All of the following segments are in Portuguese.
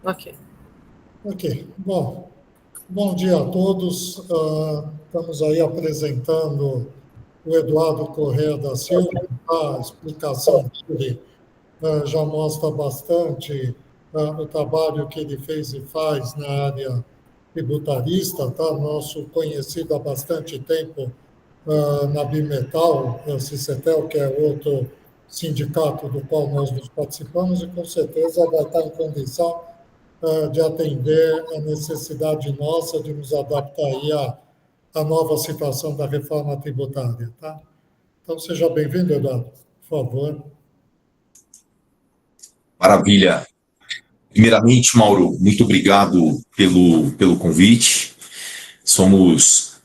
Ok. Ok, bom dia a todos. Estamos aí apresentando o Eduardo Corrêa da Silva. A explicação dele já mostra bastante o trabalho que ele fez e faz na área tributarista, tá? Nosso conhecido há bastante tempo na Bimetal, a Cicetel, que é outro sindicato do qual nós nos participamos, e com certeza vai estar em condição de atender a necessidade nossa de nos adaptar aí à nova situação da reforma tributária, tá? Então, seja bem-vindo, Eduardo, por favor. Maravilha. Primeiramente, Mauro, muito obrigado pelo convite. Somos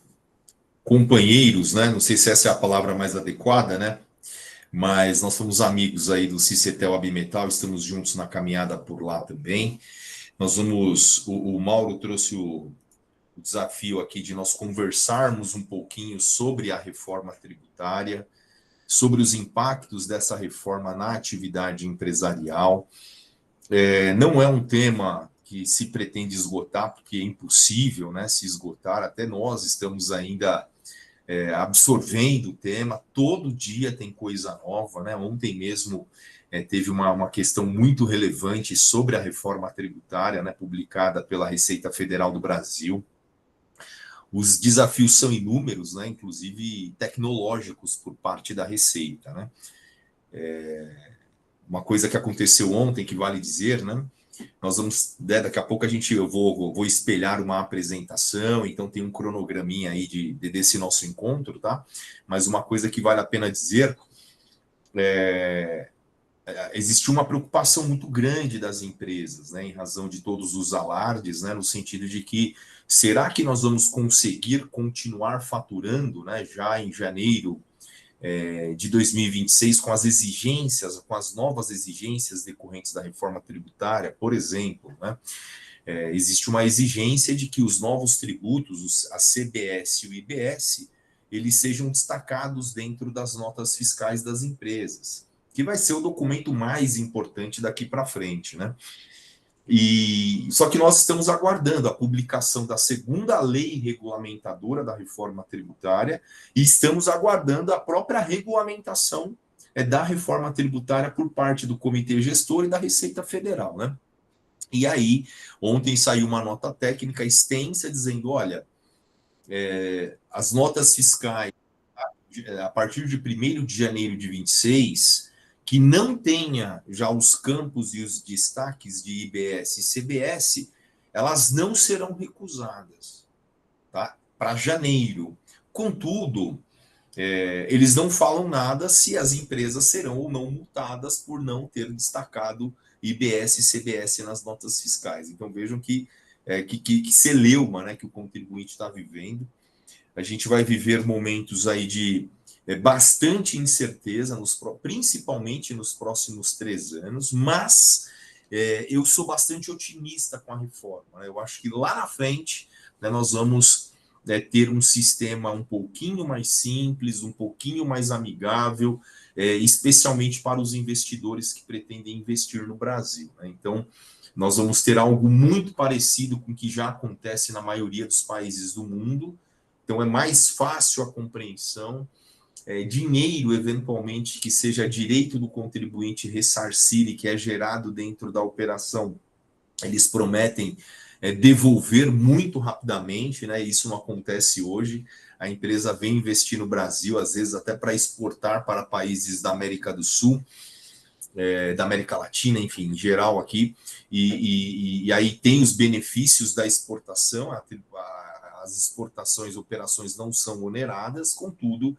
companheiros, né? Não sei se essa é a palavra mais adequada, né? Mas nós somos amigos aí do Cicetel Abimetal, estamos juntos na caminhada por lá também. Nós vamos. O Mauro trouxe o desafio aqui de nós conversarmos um pouquinho sobre a reforma tributária, sobre os impactos dessa reforma na atividade empresarial. Não é um tema que se pretende esgotar, porque é impossível, né, se esgotar. Até nós estamos ainda absorvendo o tema. Todo dia tem coisa nova, né? Ontem mesmo teve uma questão muito relevante sobre a reforma tributária, né, publicada pela Receita Federal do Brasil. Os desafios são inúmeros, né, inclusive tecnológicos por parte da Receita, né? Uma coisa que aconteceu ontem, que vale dizer, né? Nós vamos, daqui a pouco eu vou espelhar uma apresentação, então tem um cronograminha aí desse nosso encontro, tá? Mas uma coisa que vale a pena dizer existiu uma preocupação muito grande das empresas, né, em razão de todos os alardes, né, no sentido de que será que nós vamos conseguir continuar faturando, né, já em janeiro de 2026 com as exigências, com as novas exigências decorrentes da reforma tributária, por exemplo, né? Existe uma exigência de que os novos tributos, a CBS e o IBS, eles sejam destacados dentro das notas fiscais das empresas, que vai ser o documento mais importante daqui para frente, né? E só que nós estamos aguardando a publicação da segunda lei regulamentadora da reforma tributária e estamos aguardando a própria regulamentação da reforma tributária por parte do Comitê Gestor e da Receita Federal, né? E aí, ontem saiu uma nota técnica extensa dizendo, olha, as notas fiscais a partir de 1º de janeiro de 26, que não tenha já os campos e os destaques de IBS e CBS, elas não serão recusadas, tá? Para janeiro. Contudo, eles não falam nada se as empresas serão ou não multadas por não ter destacado IBS e CBS nas notas fiscais. Então vejam que celeuma, né, que o contribuinte está vivendo. A gente vai viver momentos aí de bastante incerteza, principalmente nos próximos 3 anos, mas eu sou bastante otimista com a reforma, né? Eu acho que lá na frente, né, nós vamos ter um sistema um pouquinho mais simples, um pouquinho mais amigável, especialmente para os investidores que pretendem investir no Brasil, né? Então, nós vamos ter algo muito parecido com o que já acontece na maioria dos países do mundo. Então, é mais fácil a compreensão. Dinheiro, eventualmente, que seja direito do contribuinte ressarcir e que é gerado dentro da operação, eles prometem devolver muito rapidamente, né? Isso não acontece hoje. A empresa vem investir no Brasil, às vezes até para exportar para países da América do Sul, da América Latina, enfim, em geral aqui, e aí tem os benefícios da exportação, as exportações, operações não são oneradas, contudo,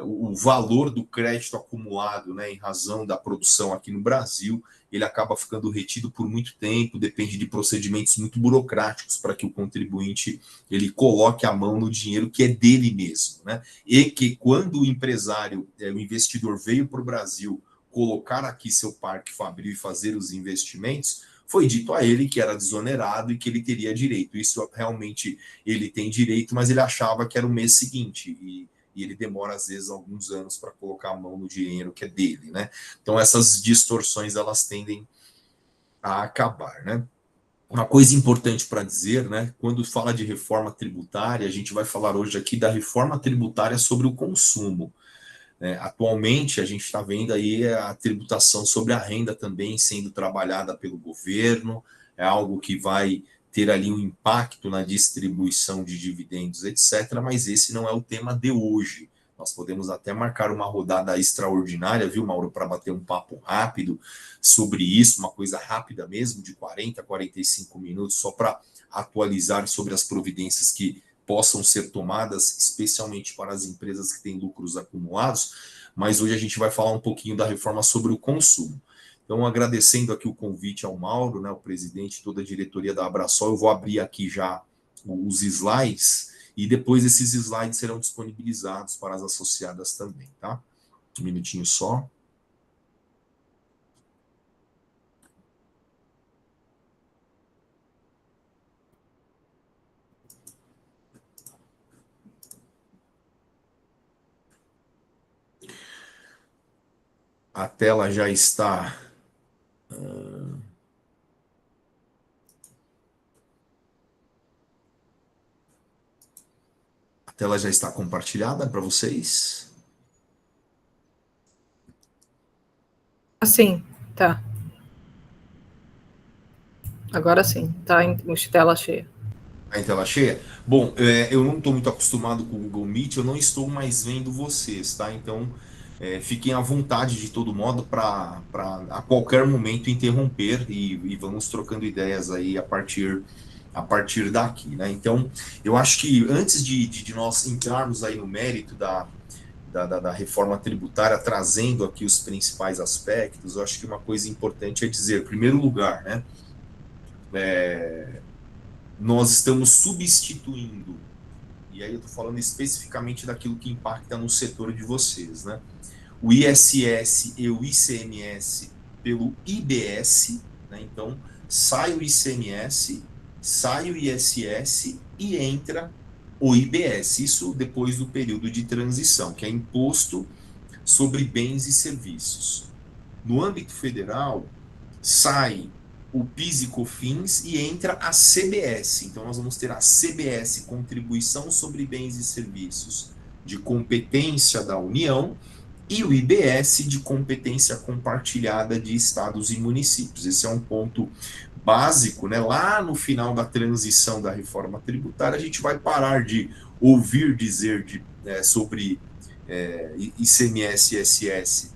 o valor do crédito acumulado, né, em razão da produção aqui no Brasil, ele acaba ficando retido por muito tempo, depende de procedimentos muito burocráticos para que o contribuinte ele coloque a mão no dinheiro que é dele mesmo, né? E que quando o empresário, o investidor veio para o Brasil colocar aqui seu parque fabril e fazer os investimentos, foi dito a ele que era desonerado e que ele teria direito. Isso realmente ele tem direito, mas ele achava que era o mês seguinte e ele demora às vezes alguns anos para colocar a mão no dinheiro que é dele, né? Então essas distorções elas tendem a acabar, né? Uma coisa importante para dizer, né? Quando fala de reforma tributária, a gente vai falar hoje aqui da reforma tributária sobre o consumo. Atualmente, a gente está vendo aí a tributação sobre a renda também sendo trabalhada pelo governo, é algo que vai ter ali um impacto na distribuição de dividendos, etc. Mas esse não é o tema de hoje. Nós podemos até marcar uma rodada extraordinária, viu, Mauro, para bater um papo rápido sobre isso, uma coisa rápida mesmo, de 40 a 45 minutos, só para atualizar sobre as providências que possam ser tomadas, especialmente para as empresas que têm lucros acumulados, mas hoje a gente vai falar um pouquinho da reforma sobre o consumo. Então, agradecendo aqui o convite ao Mauro, né, o presidente de toda a diretoria da Abrasol, eu vou abrir aqui já os slides, e depois esses slides serão disponibilizados para as associadas também, tá? Um minutinho só. A tela já está... A tela já está compartilhada para vocês? Sim, tá. Agora sim, tá em tela cheia. A tela cheia? Bom, eu não estou muito acostumado com o Google Meet, eu não estou mais vendo vocês, tá? Então, fiquem à vontade de todo modo para a qualquer momento interromper e vamos trocando ideias aí a partir daqui, né? Então, eu acho que antes de nós entrarmos aí no mérito da reforma tributária, trazendo aqui os principais aspectos, eu acho que uma coisa importante é dizer, em primeiro lugar, né? Nós estamos substituindo, e aí eu estou falando especificamente daquilo que impacta no setor de vocês, né? O ISS e o ICMS pelo IBS, né? Então, sai o ICMS, sai o ISS e entra o IBS, isso depois do período de transição, que é Imposto sobre Bens e Serviços. No âmbito federal, sai o PIS e COFINS e entra a CBS. Então, nós vamos ter a CBS, Contribuição sobre Bens e Serviços, de competência da União, e o IBS, de competência compartilhada de estados e municípios. Esse é um ponto básico, né? Lá no final da transição da reforma tributária, a gente vai parar de ouvir dizer sobre ICMS e ISS,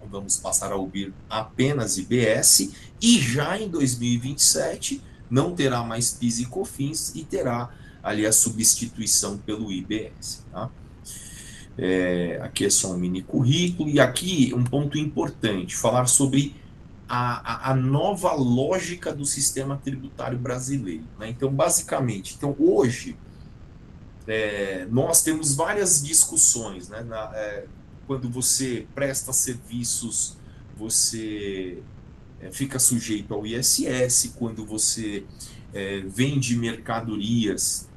vamos passar a ouvir apenas IBS, e já em 2027 não terá mais PIS e COFINS e terá ali a substituição pelo IBS, tá? Aqui é só um mini currículo, e aqui um ponto importante, falar sobre a nova lógica do sistema tributário brasileiro, né? Então, basicamente, hoje, nós temos várias discussões, né? Quando você presta serviços, você fica sujeito ao ISS, quando você vende mercadorias,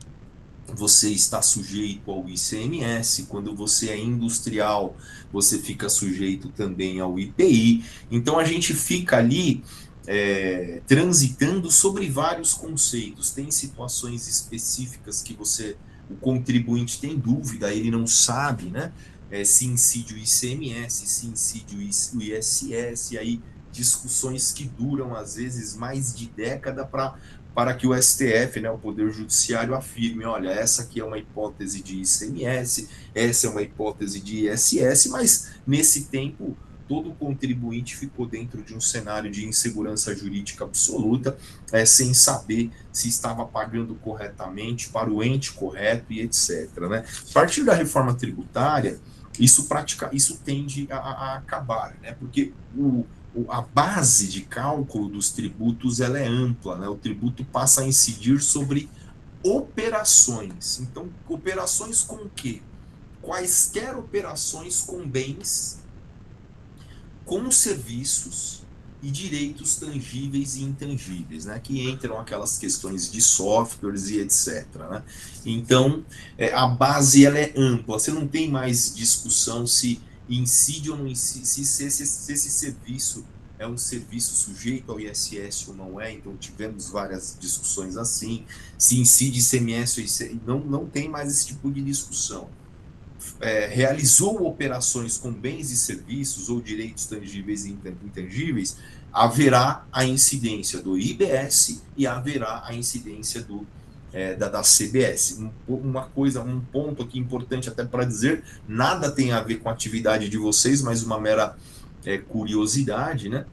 você está sujeito ao ICMS, quando você é industrial, você fica sujeito também ao IPI. Então, a gente fica ali transitando sobre vários conceitos. Tem situações específicas que o contribuinte tem dúvida, ele não sabe, né? Se incide o ICMS, se incide o ISS, aí discussões que duram, às vezes, mais de década para que o STF, né, o Poder Judiciário, afirme, olha, essa aqui é uma hipótese de ICMS, essa é uma hipótese de ISS, mas nesse tempo todo contribuinte ficou dentro de um cenário de insegurança jurídica absoluta, sem saber se estava pagando corretamente para o ente correto e etc. Né? A partir da reforma tributária, isso tende a acabar, né? Porque a base de cálculo dos tributos ela é ampla, né? O tributo passa a incidir sobre operações. Então, operações com o quê? Quaisquer operações com bens, com serviços e direitos tangíveis e intangíveis, né? Que entram aquelas questões de softwares e etc. Né? Então, a base ela é ampla. Você não tem mais discussão se incide ou não incide, se esse serviço é um serviço sujeito ao ISS ou não é, então tivemos várias discussões assim, se incide ICMS ou ICMS, não tem mais esse tipo de discussão. Realizou operações com bens e serviços ou direitos tangíveis e intangíveis, haverá a incidência do IBS e haverá a incidência da CBS. Um ponto aqui importante até para dizer, nada tem a ver com a atividade de vocês, mas uma mera curiosidade, né?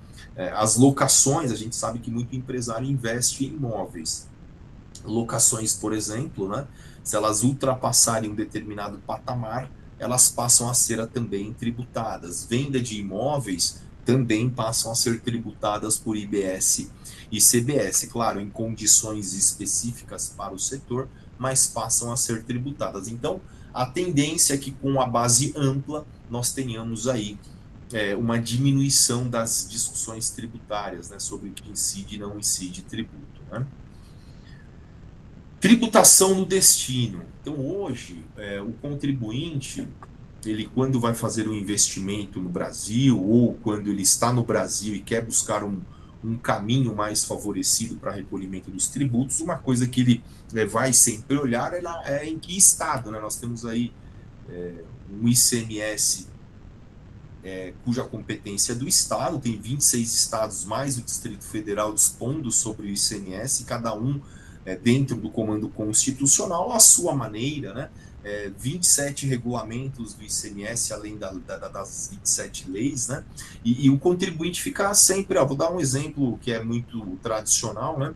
As locações, a gente sabe que muito empresário investe em imóveis. Locações, por exemplo, né? Se elas ultrapassarem um determinado patamar, elas passam a ser também tributadas. Venda de imóveis também passam a ser tributadas por IBS e CBS, claro, em condições específicas para o setor, mas passam a ser tributadas. Então, a tendência é que com a base ampla nós tenhamos aí uma diminuição das discussões tributárias, né, sobre o que incide e não incide tributo, né? Tributação no destino. Então, hoje, o contribuinte, ele quando vai fazer um investimento no Brasil, ou quando ele está no Brasil e quer buscar um caminho mais favorecido para recolhimento dos tributos, uma coisa que ele vai sempre olhar é em que estado, né? Nós temos aí um ICMS cuja competência é do Estado, tem 26 estados mais o Distrito Federal dispondo sobre o ICMS, cada um dentro do comando constitucional, à sua maneira, né? 27 regulamentos do ICMS, além das 27 leis, né? E o contribuinte fica sempre, vou dar um exemplo que é muito tradicional, né?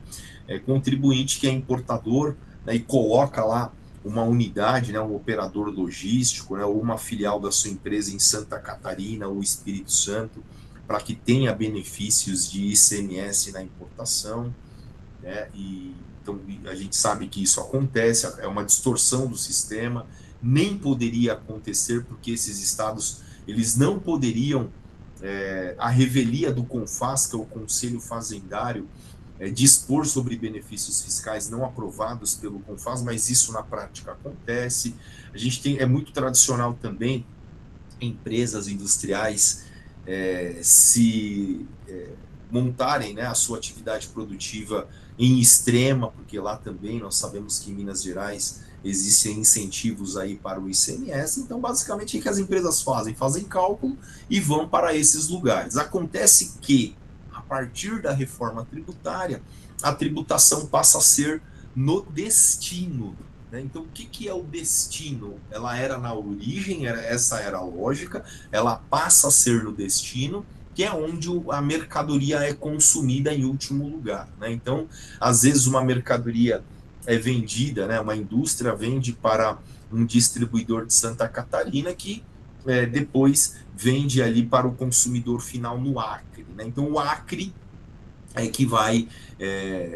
Contribuinte que é importador, né, e coloca lá uma unidade, né, um operador logístico, né, ou uma filial da sua empresa em Santa Catarina ou Espírito Santo, para que tenha benefícios de ICMS na importação, né? E então a gente sabe que isso acontece, é uma distorção do sistema, nem poderia acontecer porque esses estados eles não poderiam, a revelia do CONFAS, que é o Conselho Fazendário, dispor sobre benefícios fiscais não aprovados pelo CONFAS, mas isso na prática acontece. A gente é muito tradicional também empresas industriais se montarem, né, a sua atividade produtiva em Extrema, porque lá também nós sabemos que em Minas Gerais existem incentivos aí para o ICMS, então basicamente o que as empresas fazem? Fazem cálculo e vão para esses lugares. Acontece que, a partir da reforma tributária, a tributação passa a ser no destino, né? Então, o que é o destino? Ela era na origem, essa era a lógica, ela passa a ser no destino, que é onde a mercadoria é consumida em último lugar, né? Então, às vezes uma mercadoria é vendida, né? Uma indústria vende para um distribuidor de Santa Catarina que depois vende ali para o consumidor final no Acre, né? Então, o Acre é que vai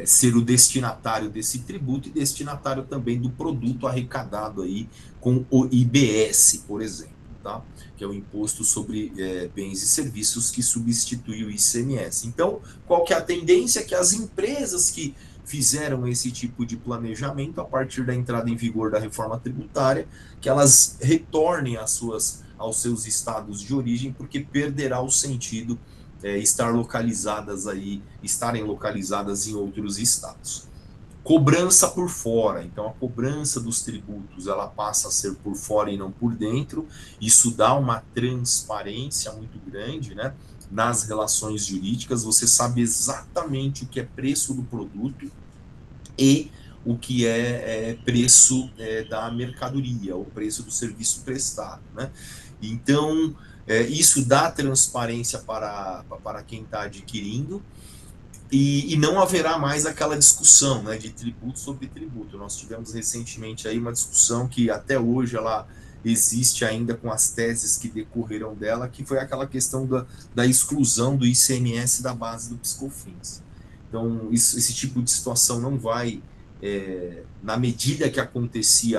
ser o destinatário desse tributo e destinatário também do produto arrecadado aí com o IBS, por exemplo, tá? Que é o Imposto sobre Bens e Serviços, que substitui o ICMS. Então, qual que é a tendência? Que as empresas que fizeram esse tipo de planejamento, a partir da entrada em vigor da reforma tributária, que elas retornem aos seus estados de origem, porque perderá o sentido estarem localizadas em outros estados. Cobrança por fora, então a cobrança dos tributos ela passa a ser por fora e não por dentro, isso dá uma transparência muito grande, né, nas relações jurídicas, você sabe exatamente o que é preço do produto e o que é preço da mercadoria, o preço do serviço prestado, né? Então, isso dá transparência para quem está adquirindo e não haverá mais aquela discussão, né, de tributo sobre tributo. Nós tivemos recentemente aí uma discussão que até hoje ela existe ainda com as teses que decorreram dela, que foi aquela questão da exclusão do ICMS da base do PiscoFins. Então, esse tipo de situação não vai, na medida que acontecer,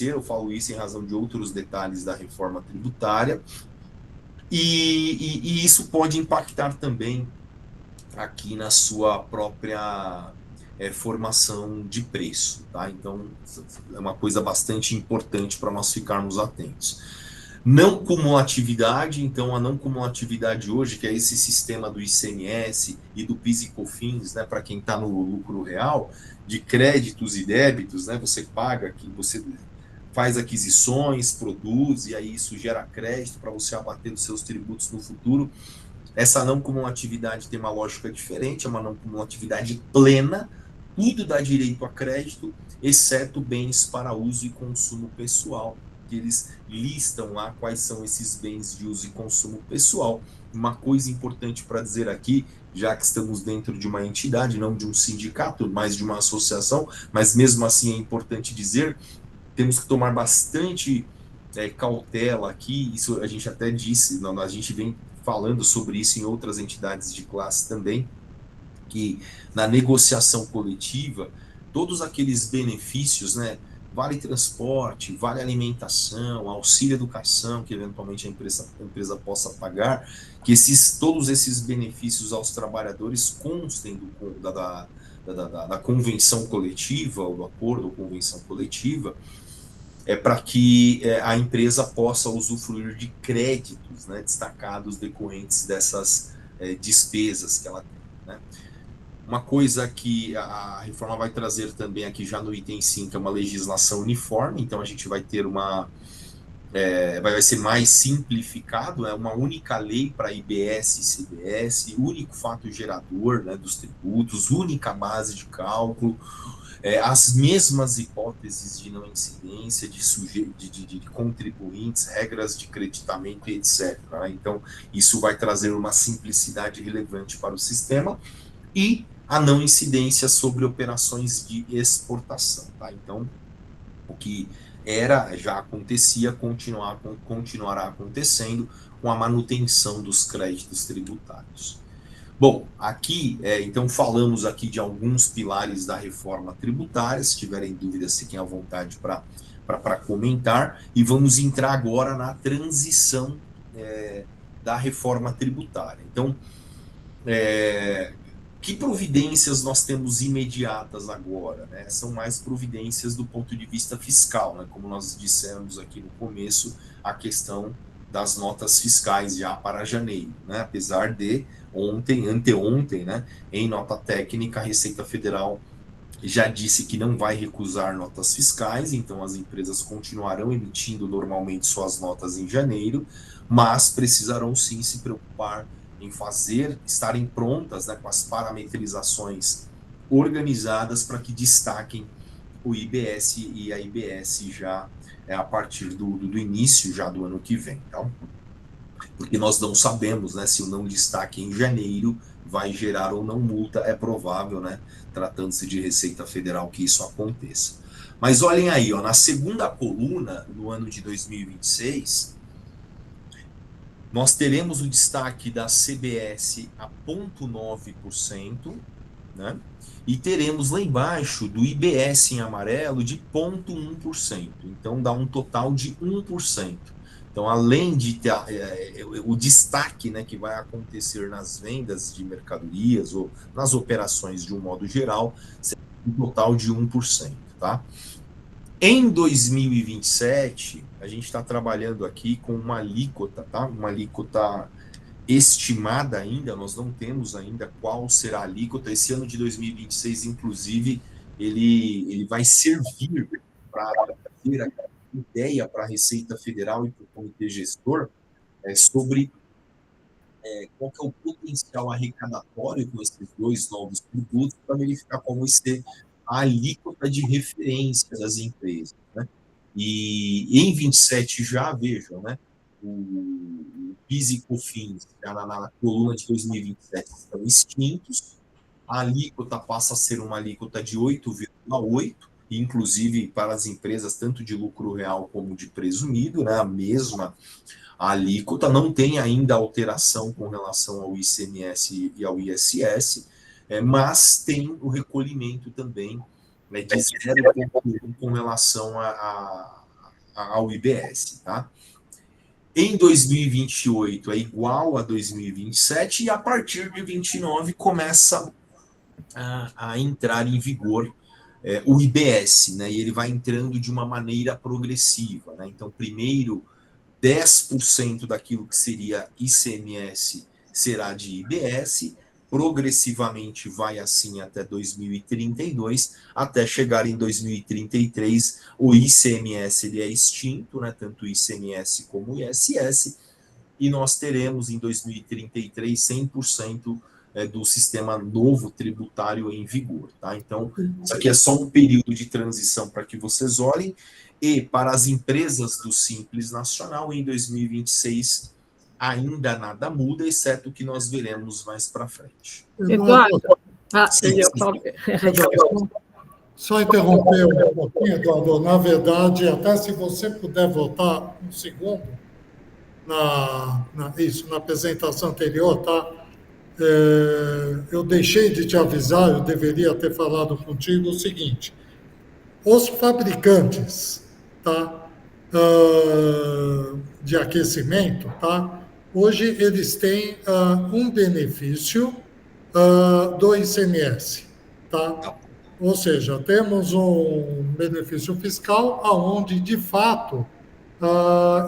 eu falo isso em razão de outros detalhes da reforma tributária, e isso pode impactar também aqui na sua própria formação de preço, tá? Então, é uma coisa bastante importante para nós ficarmos atentos. Não cumulatividade, então a não cumulatividade hoje, que é esse sistema do ICMS e do PIS e COFINS, né, para quem está no lucro real, de créditos e débitos, né, você paga, que você faz aquisições, produz, e aí isso gera crédito para você abater os seus tributos no futuro. Essa não cumulatividade tem uma lógica diferente, é uma não cumulatividade plena, tudo dá direito a crédito, exceto bens para uso e consumo pessoal, que eles listam lá quais são esses bens de uso e consumo pessoal. Uma coisa importante para dizer aqui, já que estamos dentro de uma entidade, não de um sindicato, mas de uma associação, mas mesmo assim é importante dizer, temos que tomar bastante cautela aqui, isso a gente até disse, a gente vem falando sobre isso em outras entidades de classe também, que na negociação coletiva, todos aqueles benefícios, né, vale transporte, vale alimentação, auxílio educação, que eventualmente a empresa possa pagar, que todos esses benefícios aos trabalhadores constem da convenção coletiva, ou do acordo ou convenção coletiva, para que a empresa possa usufruir de créditos, né, destacados decorrentes dessas despesas que ela tem, né? Uma coisa que a reforma vai trazer também aqui já no item 5 é uma legislação uniforme, então a gente vai ter vai ser mais simplificado, é uma única lei para IBS e CBS, único fato gerador, né, dos tributos, única base de cálculo, as mesmas hipóteses de não incidência, de contribuintes, regras de creditamento, etc. Né? Então, isso vai trazer uma simplicidade relevante para o sistema e a não incidência sobre operações de exportação. Tá? Então, o que já acontecia, continuará acontecendo com a manutenção dos créditos tributários. Bom, aqui, então falamos aqui de alguns pilares da reforma tributária, se tiverem dúvidas, fiquem à vontade para comentar, e vamos entrar agora na transição da reforma tributária. Então, que providências nós temos imediatas agora? Né? São mais providências do ponto de vista fiscal, né? Como nós dissemos aqui no começo, a questão das notas fiscais já para janeiro, né? Apesar de anteontem, né, em nota técnica, a Receita Federal já disse que não vai recusar notas fiscais, então as empresas continuarão emitindo normalmente suas notas em janeiro, mas precisarão sim se preocupar em estarem prontas, né, com as parametrizações organizadas para que destaquem o IBS e a IBS já a partir do início já do ano que vem. Então, porque nós não sabemos, né, se o não destaque em janeiro vai gerar ou não multa, é provável, né, tratando-se de Receita Federal, que isso aconteça. Mas olhem aí, ó, na segunda coluna, no ano de 2026, nós teremos o destaque da CBS a 0,9%, né, e teremos lá embaixo do IBS em amarelo de 0,1%. Então dá um total de 1%. Então, além de ter o destaque, né, que vai acontecer nas vendas de mercadorias ou nas operações de um modo geral, será um total de 1%. Tá? Em 2027, a gente está trabalhando aqui com uma alíquota, tá? Uma alíquota estimada ainda, nós não temos ainda qual será a alíquota. Esse ano de 2026, inclusive, ele vai servir para ter a ideia para a Receita Federal e para o Comitê Gestor sobre qual que é o potencial arrecadatório com esses dois novos tributos para verificar qual vai ser a alíquota de referência das empresas. Né? E em 27 já, vejam, né, o PIS e COFINS na coluna de 2027 estão extintos, a alíquota passa a ser uma alíquota de 8,8%, inclusive para as empresas tanto de lucro real como de presumido, né, a mesma alíquota, não tem ainda alteração com relação ao ICMS e ao ISS, mas tem o recolhimento também de 0,1 com relação ao IBS, tá? Em 2028 é igual a 2027 e a partir de 29 começa a entrar em vigor o IBS, né? E ele vai entrando de uma maneira progressiva, né? Então, primeiro 10% daquilo que seria ICMS será de IBS, progressivamente vai assim até 2032, até chegar em 2033, o ICMS ele é extinto, né, tanto o ICMS como o ISS, e nós teremos em 2033 100% do sistema novo tributário em vigor, tá? Então, isso aqui é só um período de transição para que vocês olhem, e para as empresas do Simples Nacional, em 2026, ainda nada muda, exceto o que nós veremos mais para frente. Eduardo, Sim, eu sim. falo. Só interromper um pouquinho, Eduardo. Na verdade, até se você puder voltar um segundo na apresentação anterior, tá? Eu deixei de te avisar, eu deveria ter falado contigo o seguinte: os fabricantes, tá, de aquecimento, tá, hoje eles têm um benefício do ICMS, tá? Ou seja, temos um benefício fiscal aonde, de fato,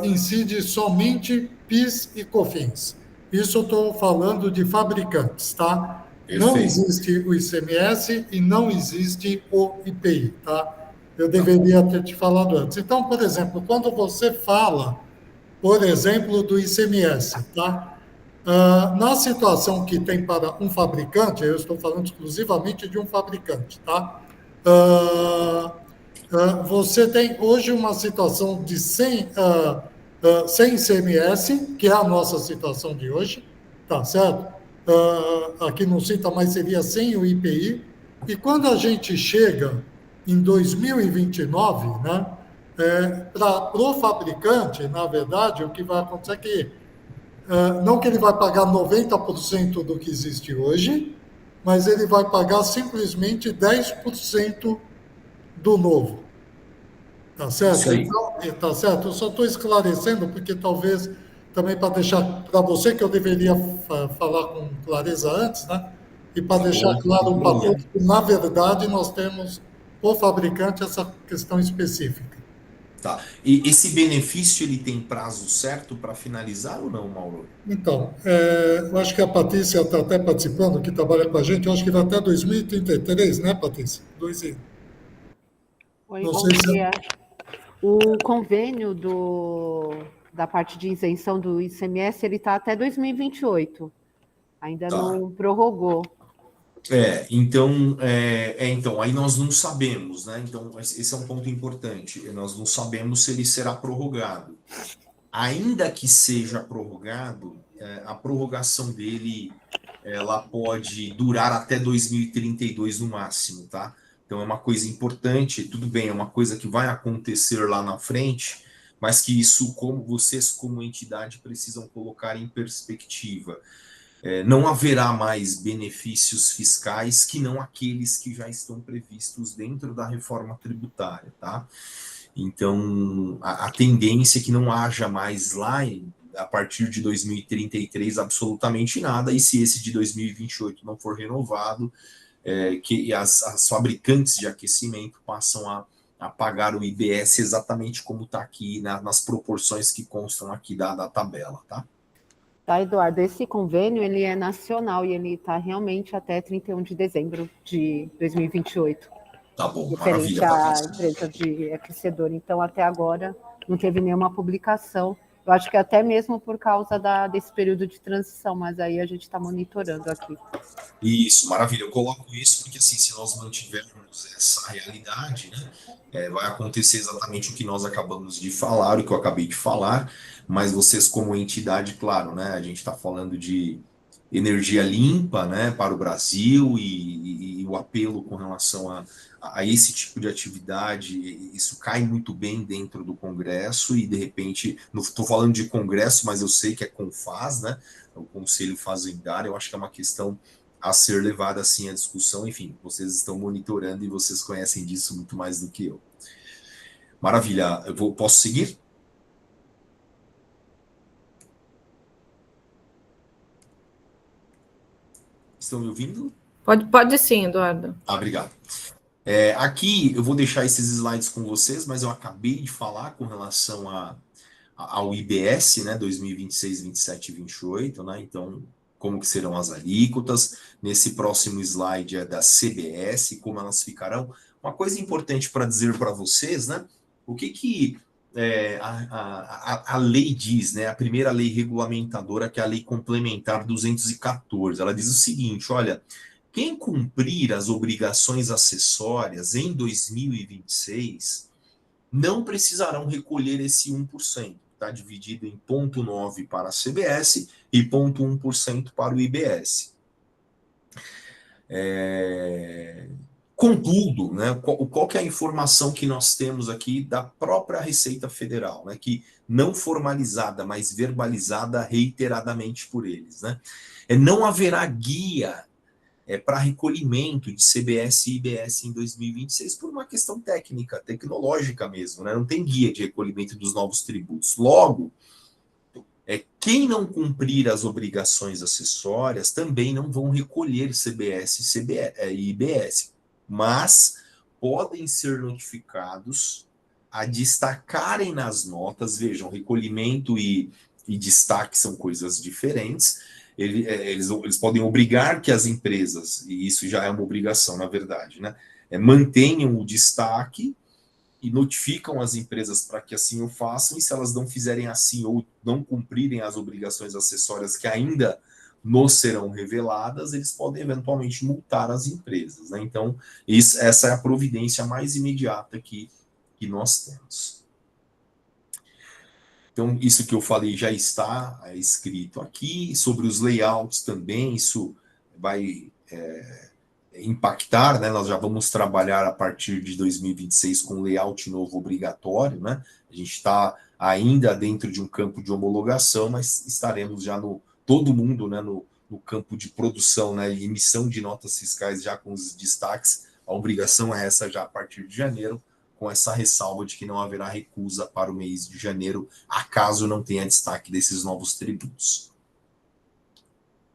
incide somente PIS e COFINS. Isso eu estou falando de fabricantes, tá? Não Perfeito. existe o ICMS e não existe o IPI, tá? Eu deveria ter te falado antes. Então, por exemplo, quando você fala, por exemplo, do ICMS, tá? Na situação que tem para um fabricante, eu estou falando exclusivamente de um fabricante, tá? Você tem hoje uma situação de sem ICMS, que é a nossa situação de hoje, tá certo? Aqui não cita, mas seria sem o IPI. E quando a gente chega em 2029, né, para o fabricante, na verdade, o que vai acontecer é que não que ele vai pagar 90% do que existe hoje, mas ele vai pagar simplesmente 10% do novo. Tá certo? Então, tá certo. Eu só estou esclarecendo, porque talvez também para deixar para você que eu deveria falar com clareza antes, né? E para deixar claro para todos que, na verdade, nós temos o fabricante essa questão específica. Tá. E esse benefício ele tem prazo certo para finalizar ou não, Mauro? Então, eu acho que a Patrícia está até participando, que trabalha com a gente, eu acho que vai até 2033, né, Patrícia? Oi, Não bom sei se dia. O convênio da parte de isenção do ICMS, ele está até 2028. Ainda não prorrogou. Então, aí nós não sabemos, né? Então, esse é um ponto importante. Nós não sabemos se ele será prorrogado. Ainda que seja prorrogado, a prorrogação dele ela pode durar até 2032 no máximo, tá? Então é uma coisa importante, tudo bem, é uma coisa que vai acontecer lá na frente, mas que isso, como vocês, como entidade, precisam colocar em perspectiva. Não haverá mais benefícios fiscais que não aqueles que já estão previstos dentro da reforma tributária, tá? Então, a tendência é que não haja mais lá, a partir de 2033, absolutamente nada, e se esse de 2028 não for renovado, que as fabricantes de aquecimento passam a pagar o IBS exatamente como está aqui nas proporções que constam aqui da tabela, tá? Tá, Eduardo, esse convênio ele é nacional e ele está realmente até 31 de dezembro de 2028. Tá bom, Referente maravilha, à Patrícia. empresa de aquecedor. Então, até agora, não teve nenhuma publicação. Eu acho que até mesmo por causa desse período de transição, mas aí a gente está monitorando aqui. Isso, maravilha. Eu coloco isso porque, assim, se nós mantivermos essa realidade, né, vai acontecer exatamente o que nós acabamos de falar, o que eu acabei de falar, mas vocês, como entidade, claro, né, a gente está falando de energia limpa, né, para o Brasil e o apelo com relação a esse tipo de atividade, isso cai muito bem dentro do Congresso e, de repente, não estou falando de Congresso, mas eu sei que é CONFAZ, né, o Conselho Fazendário, eu acho que é uma questão a ser levada assim à discussão. Enfim, vocês estão monitorando e vocês conhecem disso muito mais do que eu. Maravilha. Posso seguir? Estão me ouvindo? Pode sim, Eduardo. Obrigado. Aqui eu vou deixar esses slides com vocês, mas eu acabei de falar com relação ao IBS, né, 2026, 27 e 28, né? Então, como que serão as alíquotas? Nesse próximo slide é da CBS, como elas ficarão. Uma coisa importante para dizer para vocês, né? O que a lei diz, né? A primeira lei regulamentadora, que é a Lei Complementar 214, ela diz o seguinte: olha, quem cumprir as obrigações acessórias em 2026 não precisarão recolher esse 1%. Está dividido em 0,9% para a CBS e 0,1% para o IBS. Contudo, né, qual que é a informação que nós temos aqui da própria Receita Federal, né, que não formalizada, mas verbalizada reiteradamente por eles, né? Não haverá guia para recolhimento de CBS e IBS em 2026 por uma questão técnica, tecnológica mesmo, né? Não tem guia de recolhimento dos novos tributos. Logo, quem não cumprir as obrigações acessórias também não vão recolher CBS e IBS, mas podem ser notificados a destacarem nas notas. Vejam, recolhimento e destaque são coisas diferentes. Eles podem obrigar que as empresas, e isso já é uma obrigação, na verdade, né, mantenham o destaque e notificam as empresas para que assim o façam, e se elas não fizerem assim ou não cumprirem as obrigações acessórias que ainda nos serão reveladas, eles podem eventualmente multar as empresas, né? Então, essa é a providência mais imediata que nós temos. Então, isso que eu falei já está escrito aqui. Sobre os layouts também, isso vai impactar, né? Nós já vamos trabalhar a partir de 2026 com layout novo obrigatório, né? A gente está ainda dentro de um campo de homologação, mas estaremos já todo mundo, né, no campo de produção, né, e emissão de notas fiscais já com os destaques. A obrigação é essa já a partir de janeiro, com essa ressalva de que não haverá recusa para o mês de janeiro, acaso não tenha destaque desses novos tributos.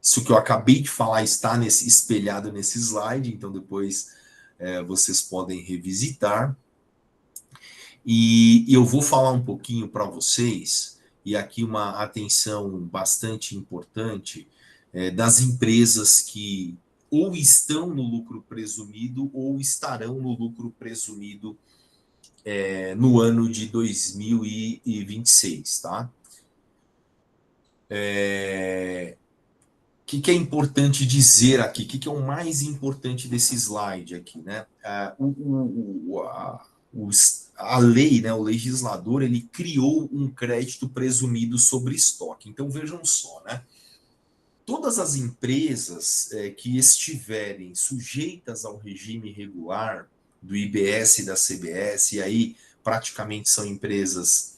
Isso que eu acabei de falar está espelhado nesse slide, então depois vocês podem revisitar. E eu vou falar um pouquinho para vocês, e aqui uma atenção bastante importante, das empresas que ou estão no lucro presumido ou estarão no lucro presumido no ano de 2026, tá? O que é importante dizer aqui? O que é o mais importante desse slide aqui, né? A lei, né, o legislador, ele criou um crédito presumido sobre estoque. Então, vejam só, né? Todas as empresas que estiverem sujeitas ao regime regular do IBS e da CBS, e aí praticamente são empresas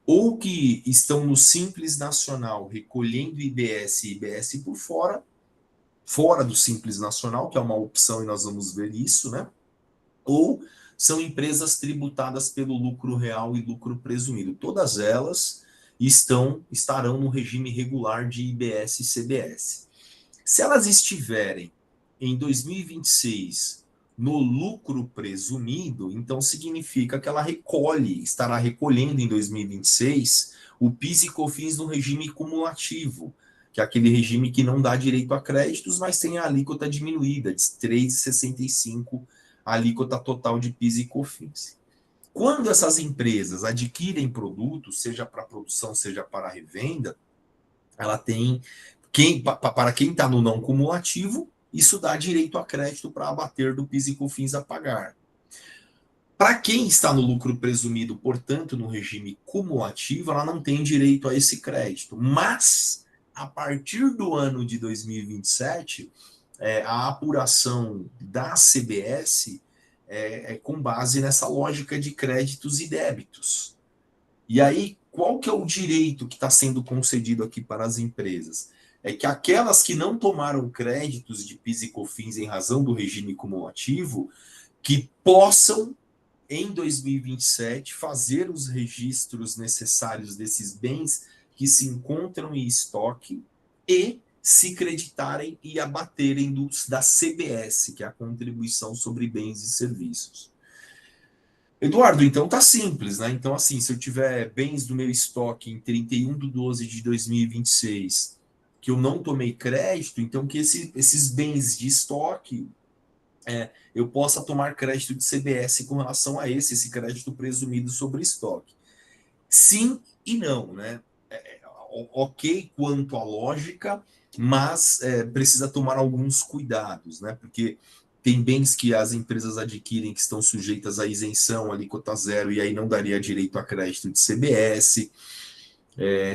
ou que estão no Simples Nacional recolhendo IBS e IBS por fora do Simples Nacional, que é uma opção e nós vamos ver isso, né? Ou são empresas tributadas pelo lucro real e lucro presumido. Todas elas estarão no regime regular de IBS e CBS. Se elas estiverem em 2026 no lucro presumido, então significa que ela estará recolhendo em 2026 o PIS e COFINS no regime cumulativo, que é aquele regime que não dá direito a créditos, mas tem a alíquota diminuída de 3,65%, a alíquota total de PIS e COFINS. Quando essas empresas adquirem produtos, seja para produção, seja para revenda, ela tem, para quem está no não cumulativo, isso dá direito a crédito para abater do PIS e COFINS a pagar. Para quem está no lucro presumido, portanto, no regime cumulativo, ela não tem direito a esse crédito. Mas, a partir do ano de 2027, a apuração da CBS é com base nessa lógica de créditos e débitos. E aí, qual que é o direito que está sendo concedido aqui para as empresas? É que aquelas que não tomaram créditos de PIS e COFINS em razão do regime cumulativo, que possam, em 2027, fazer os registros necessários desses bens que se encontram em estoque e se creditarem e abaterem da CBS, que é a Contribuição sobre Bens e Serviços. Eduardo, então tá simples, né? Então, assim, se eu tiver bens do meu estoque em 31/12/2026, que eu não tomei crédito, então que esses bens de estoque eu possa tomar crédito de CBS com relação a esse crédito presumido sobre estoque. Sim e não, né? Ok quanto à lógica, mas precisa tomar alguns cuidados, né? Porque tem bens que as empresas adquirem que estão sujeitas à isenção, alíquota zero, e aí não daria direito a crédito de CBS.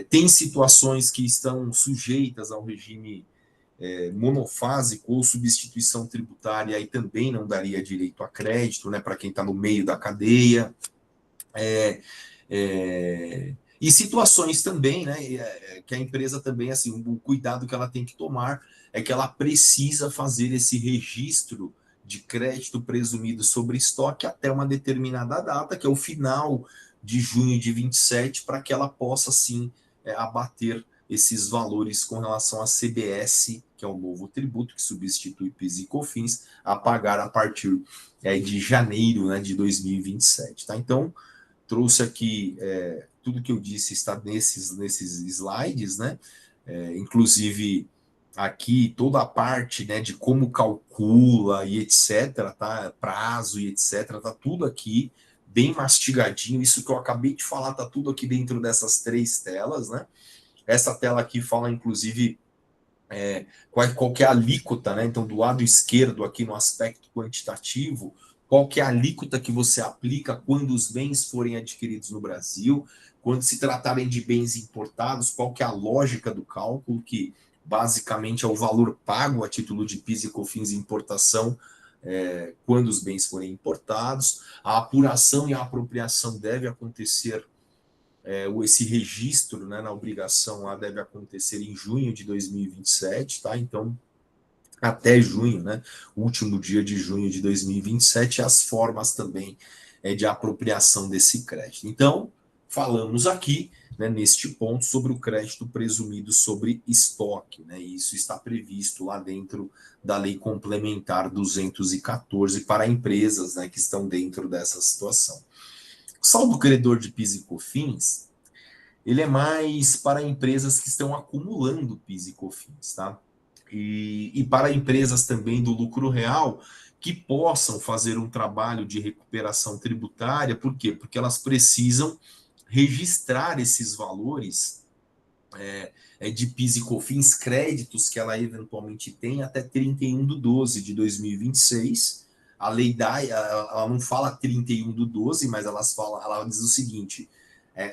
Tem situações que estão sujeitas ao regime monofásico ou substituição tributária, aí também não daria direito a crédito, né? Para quem está no meio da cadeia. E situações também, né, que a empresa também, assim, o cuidado que ela tem que tomar é que ela precisa fazer esse registro de crédito presumido sobre estoque até uma determinada data, que é o final de junho de 27, para que ela possa, sim, abater esses valores com relação à CBS, que é o novo tributo que substitui PIS e COFINS, a pagar a partir de janeiro, né, de 2027. Tá? Então, trouxe aqui tudo que eu disse está nesses slides, né? Inclusive aqui toda a parte, né, de como calcula e etc, tá? Prazo e etc, tá tudo aqui bem mastigadinho. Isso que eu acabei de falar tá tudo aqui dentro dessas 3 telas, né? Essa tela aqui fala inclusive qual que é a alíquota, né? Então do lado esquerdo aqui no aspecto quantitativo, qual que é a alíquota que você aplica quando os bens forem adquiridos no Brasil, quando se tratarem de bens importados, qual que é a lógica do cálculo, que basicamente é o valor pago a título de PIS e COFINS de importação quando os bens forem importados. A apuração e a apropriação deve acontecer, esse registro, né, na obrigação lá deve acontecer em junho de 2027, tá? Então, até junho, né? Último dia de junho de 2027, as formas também de apropriação desse crédito. Então, falamos aqui, né, neste ponto, sobre o crédito presumido sobre estoque, né? E isso está previsto lá dentro da Lei Complementar 214 para empresas, né, que estão dentro dessa situação. O saldo credor de PIS e COFINS, ele é mais para empresas que estão acumulando PIS e COFINS, tá? E para empresas também do lucro real que possam fazer um trabalho de recuperação tributária. Por quê? Porque elas precisam registrar esses valores de PIS e COFINS, créditos que ela eventualmente tem até 31/12/2026. A lei ela não fala 31/12, mas ela diz o seguinte: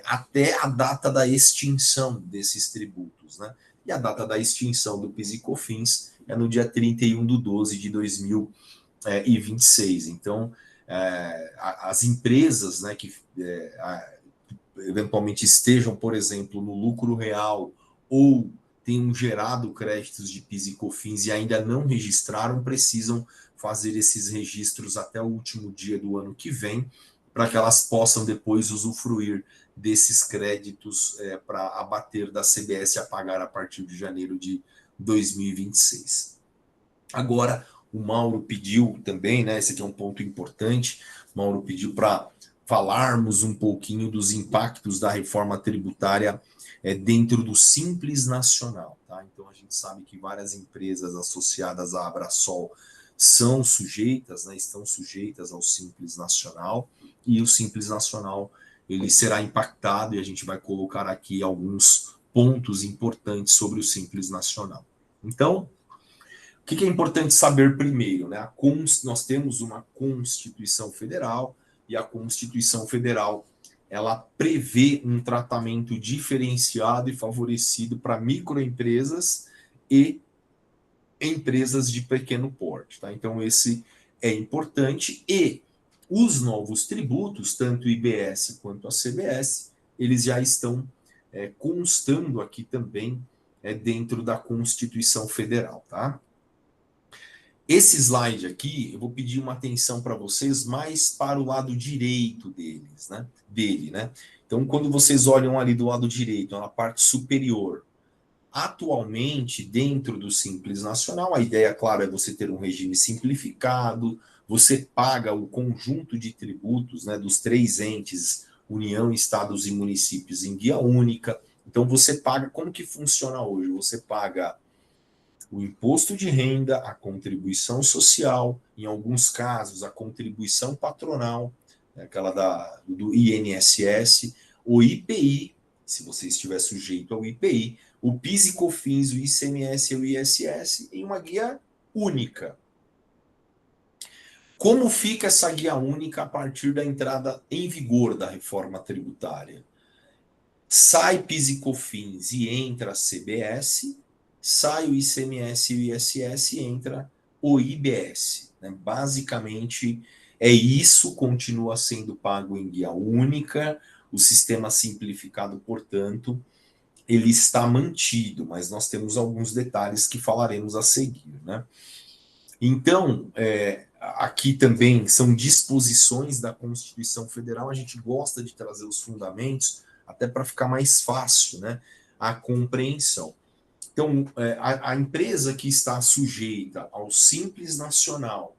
até a data da extinção desses tributos, né? E a data da extinção do PIS e COFINS é no dia 31/12/2026. Então, as empresas, né, que eventualmente estejam, por exemplo, no lucro real ou tenham gerado créditos de PIS e COFINS e ainda não registraram, precisam fazer esses registros até o último dia do ano que vem, para que elas possam depois usufruir desses créditos para abater da CBS a pagar a partir de janeiro de 2026. Agora, o Mauro pediu também, né? Esse aqui é um ponto importante. O Mauro pediu para falarmos um pouquinho dos impactos da reforma tributária dentro do Simples Nacional, tá? Então a gente sabe que várias empresas associadas à Abrasol são sujeitas, né? Estão sujeitas ao Simples Nacional, e o Simples Nacional ele será impactado, e a gente vai colocar aqui alguns pontos importantes sobre o Simples Nacional. Então, o que é importante saber primeiro, né? Nós temos uma Constituição Federal, e a Constituição Federal ela prevê um tratamento diferenciado e favorecido para microempresas e empresas de pequeno porte, tá? Então esse é importante, e os novos tributos, tanto o IBS quanto a CBS, eles já estão constando aqui também dentro da Constituição Federal, tá? Esse slide aqui, eu vou pedir uma atenção para vocês mais para o lado direito dele, né? Então, quando vocês olham ali do lado direito, na parte superior, atualmente, dentro do Simples Nacional, a ideia, claro, é você ter um regime simplificado, você paga o conjunto de tributos, né, dos 3 entes, União, Estados e Municípios, em guia única. Então, você paga, como que funciona hoje? Você paga o imposto de renda, a contribuição social, em alguns casos, a contribuição patronal, aquela do INSS, o IPI, se você estiver sujeito ao IPI, o PIS e COFINS, o ICMS e o ISS, em uma guia única. Como fica essa guia única a partir da entrada em vigor da reforma tributária? Sai PIS e COFINS e entra a CBS, sai o ICMS e o ISS e entra o IBS. Né? Basicamente, é isso, continua sendo pago em guia única, o sistema simplificado, portanto, ele está mantido, mas nós temos alguns detalhes que falaremos a seguir. Né? Então, aqui também são disposições da Constituição Federal, a gente gosta de trazer os fundamentos, até para ficar mais fácil, né, a compreensão. Então, a empresa que está sujeita ao Simples Nacional,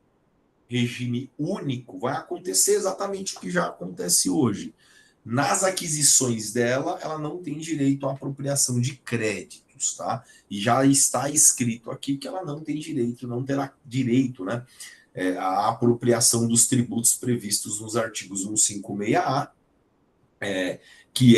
regime único, vai acontecer exatamente o que já acontece hoje. Nas aquisições dela, ela não tem direito à apropriação de créditos, tá? E já está escrito aqui que ela não tem direito, não terá direito, né, à apropriação dos tributos previstos nos artigos 156A, que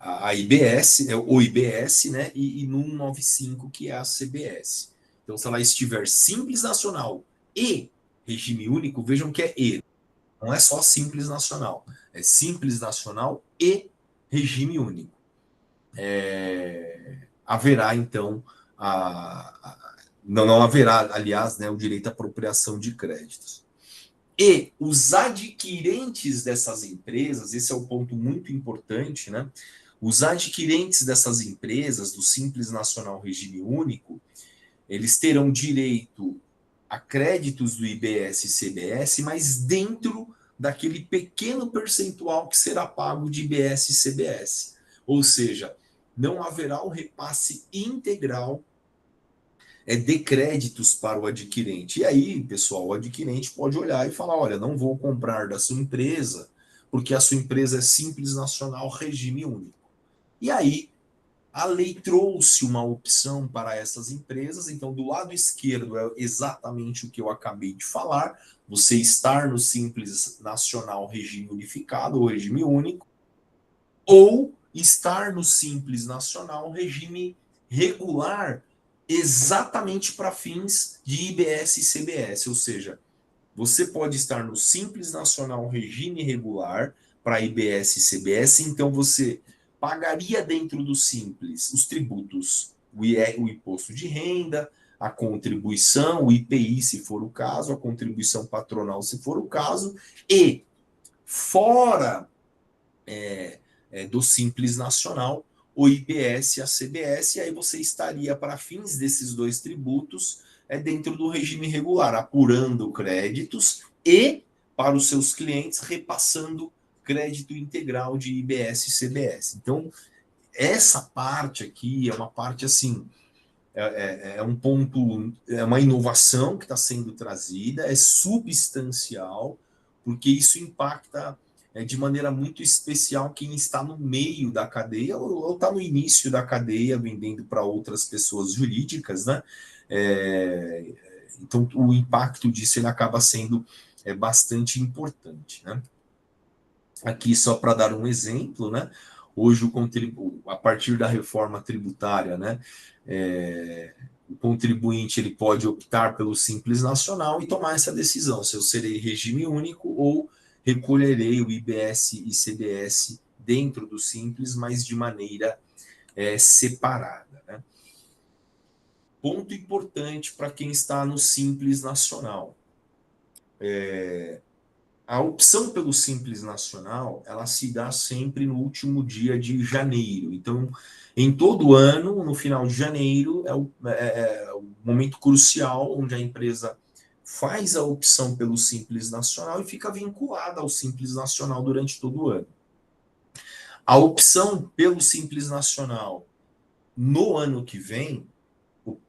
a IBS, o IBS, né, e no 195, que é a CBS. Então, se ela estiver Simples Nacional e regime único, vejam que é E, não é só Simples Nacional, é Simples Nacional e regime único. Haverá, então, não haverá, aliás, né, o direito à apropriação de créditos. E os adquirentes dessas empresas, esse é um ponto muito importante, né? Os adquirentes dessas empresas, do Simples Nacional Regime Único, eles terão direito a créditos do IBS e CBS, mas dentro daquele pequeno percentual que será pago de IBS e CBS. Ou seja, não haverá o repasse integral de créditos para o adquirente. E aí, pessoal, o adquirente pode olhar e falar, olha, não vou comprar da sua empresa, porque a sua empresa é Simples Nacional Regime Único. E aí, a lei trouxe uma opção para essas empresas, então do lado esquerdo é exatamente o que eu acabei de falar, você estar no Simples Nacional Regime Unificado, ou Regime Único, ou estar no Simples Nacional Regime Regular, exatamente para fins de IBS e CBS, ou seja, você pode estar no Simples Nacional Regime Regular para IBS e CBS, então você pagaria dentro do Simples os tributos, o imposto de renda, a contribuição, o IPI, se for o caso, a contribuição patronal, se for o caso, e fora do Simples Nacional, o IBS e a CBS, e aí você estaria, para fins desses dois tributos, dentro do regime regular, apurando créditos e, para os seus clientes, repassando crédito integral de IBS e CBS. Então, essa parte aqui é uma parte, assim, um ponto, é uma inovação que está sendo trazida, é substancial, porque isso impacta de maneira muito especial quem está no meio da cadeia ou está no início da cadeia vendendo para outras pessoas jurídicas, né? Então, o impacto disso ele acaba sendo bastante importante, né? Aqui, só para dar um exemplo, né? Hoje, a partir da reforma tributária, né? O contribuinte ele pode optar pelo Simples Nacional e tomar essa decisão, se eu serei regime único ou recolherei o IBS e CBS dentro do Simples, mas de maneira separada. Né? Ponto importante para quem está no Simples Nacional. A opção pelo Simples Nacional, ela se dá sempre no último dia de janeiro. Então, em todo ano, no final de janeiro, é o momento crucial onde a empresa faz a opção pelo Simples Nacional e fica vinculada ao Simples Nacional durante todo o ano. A opção pelo Simples Nacional no ano que vem,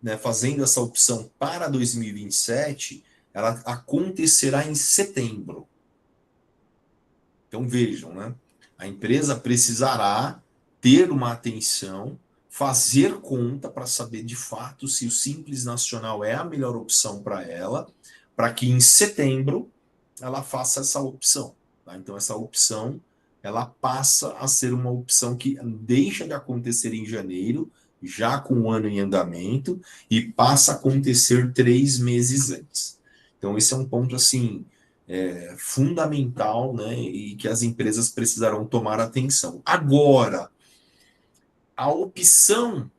né, fazendo essa opção para 2027, ela acontecerá em setembro. Então vejam, né? A empresa precisará ter uma atenção, fazer conta para saber de fato se o Simples Nacional é a melhor opção para ela, para que em setembro ela faça essa opção. Tá? Então essa opção ela passa a ser uma opção que deixa de acontecer em janeiro, já com o ano em andamento, e passa a acontecer 3 meses antes. Então esse é um ponto assim fundamental, né, e que as empresas precisarão tomar atenção. Agora, a opção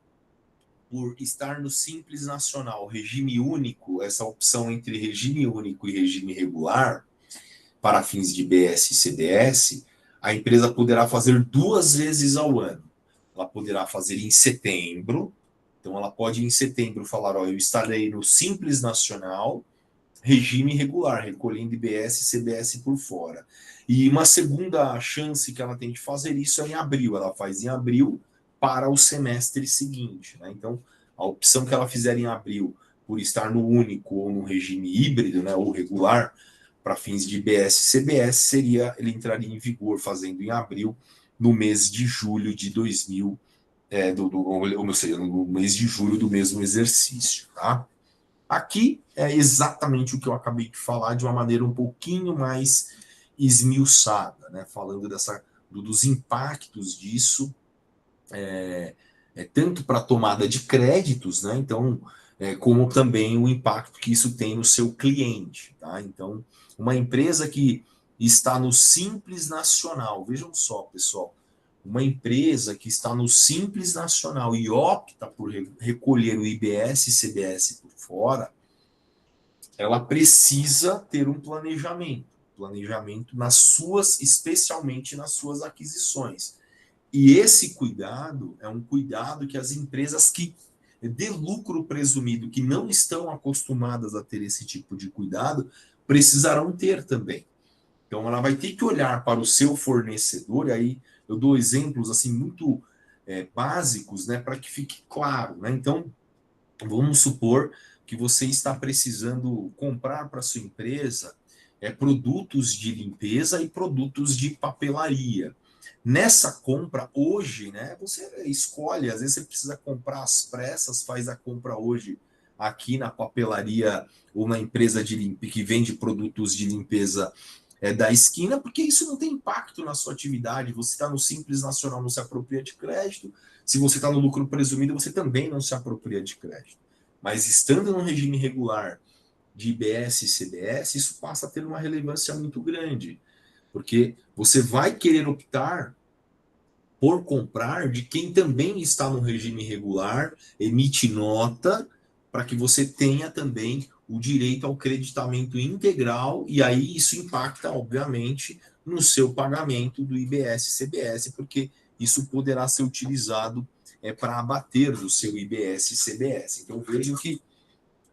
por estar no Simples Nacional, regime único, essa opção entre regime único e regime regular, para fins de BS e CDS, a empresa poderá fazer 2 vezes ao ano. Ela poderá fazer em setembro, então ela pode em setembro falar, ó, eu estarei no Simples Nacional, regime regular, recolhendo IBS e CBS por fora. E uma segunda chance que ela tem de fazer isso é em abril. Ela faz em abril para o semestre seguinte. Né? Então, a opção que ela fizer em abril, por estar no único ou no regime híbrido, né, ou regular, para fins de IBS e CBS, seria, ele entraria em vigor fazendo em abril, no mês de julho de 2000, ou seja, no mês de julho do mesmo exercício. Tá? Aqui é exatamente o que eu acabei de falar de uma maneira um pouquinho mais esmiuçada, né? Falando dos impactos disso, tanto para a tomada de créditos, né? Então, como também o impacto que isso tem no seu cliente. Tá? Então, uma empresa que está no Simples Nacional, vejam só, pessoal, uma empresa que está no Simples Nacional e opta por recolher o IBS e CBS por fora, ela precisa ter um planejamento especialmente nas suas aquisições. E esse cuidado é um cuidado que as empresas que de lucro presumido, que não estão acostumadas a ter esse tipo de cuidado, precisarão ter também. Então, ela vai ter que olhar para o seu fornecedor, e aí eu dou exemplos assim muito básicos, né, para que fique claro. Né? Então, vamos supor que você está precisando comprar para sua empresa produtos de limpeza e produtos de papelaria. Nessa compra hoje, né, você escolhe, às vezes você precisa comprar às pressas, faz a compra hoje aqui na papelaria ou na empresa que vende produtos de limpeza da esquina, porque isso não tem impacto na sua atividade. Você está no Simples Nacional, não se apropria de crédito. Se você está no lucro presumido, você também não se apropria de crédito. Mas estando no regime regular de IBS e CDS, isso passa a ter uma relevância muito grande, porque você vai querer optar por comprar de quem também está no regime regular, emite nota, para que você tenha também o direito ao creditamento integral, e aí isso impacta, obviamente, no seu pagamento do IBS e CBS, porque isso poderá ser utilizado para abater do seu IBS e CBS. Então, vejo que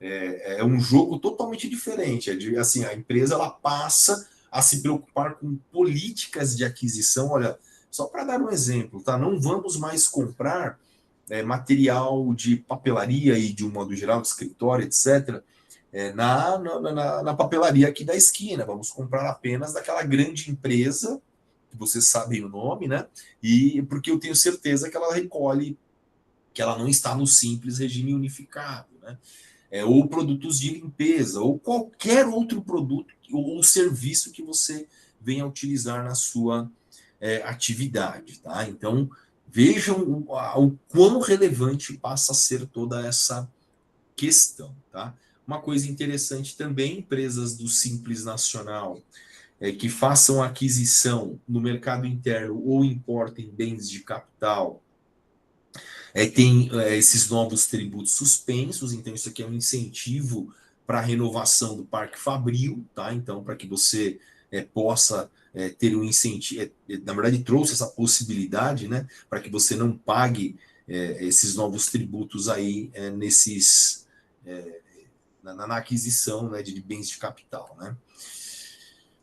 é um jogo totalmente diferente. Assim, a empresa ela passa a se preocupar com políticas de aquisição. Olha, só para dar um exemplo, tá? Não vamos mais comprar material de papelaria e, de um modo geral, de escritório, etc., na papelaria aqui da esquina. Vamos comprar apenas daquela grande empresa, que vocês sabem o nome, né? E porque eu tenho certeza que ela recolhe, que ela não está no simples regime unificado, né? Ou produtos de limpeza, ou qualquer outro produto ou serviço que você venha utilizar na sua atividade. Tá? Então, vejam o quão relevante passa a ser toda essa questão. Tá? Uma coisa interessante também, empresas do Simples Nacional que façam aquisição no mercado interno ou importem bens de capital, tem esses novos tributos suspensos, então isso aqui é um incentivo para a renovação do Parque Fabril, tá? Então, para que você possa ter um incentivo, na verdade trouxe essa possibilidade, né, para que você não pague esses novos tributos aí na aquisição, né, de bens de capital, né?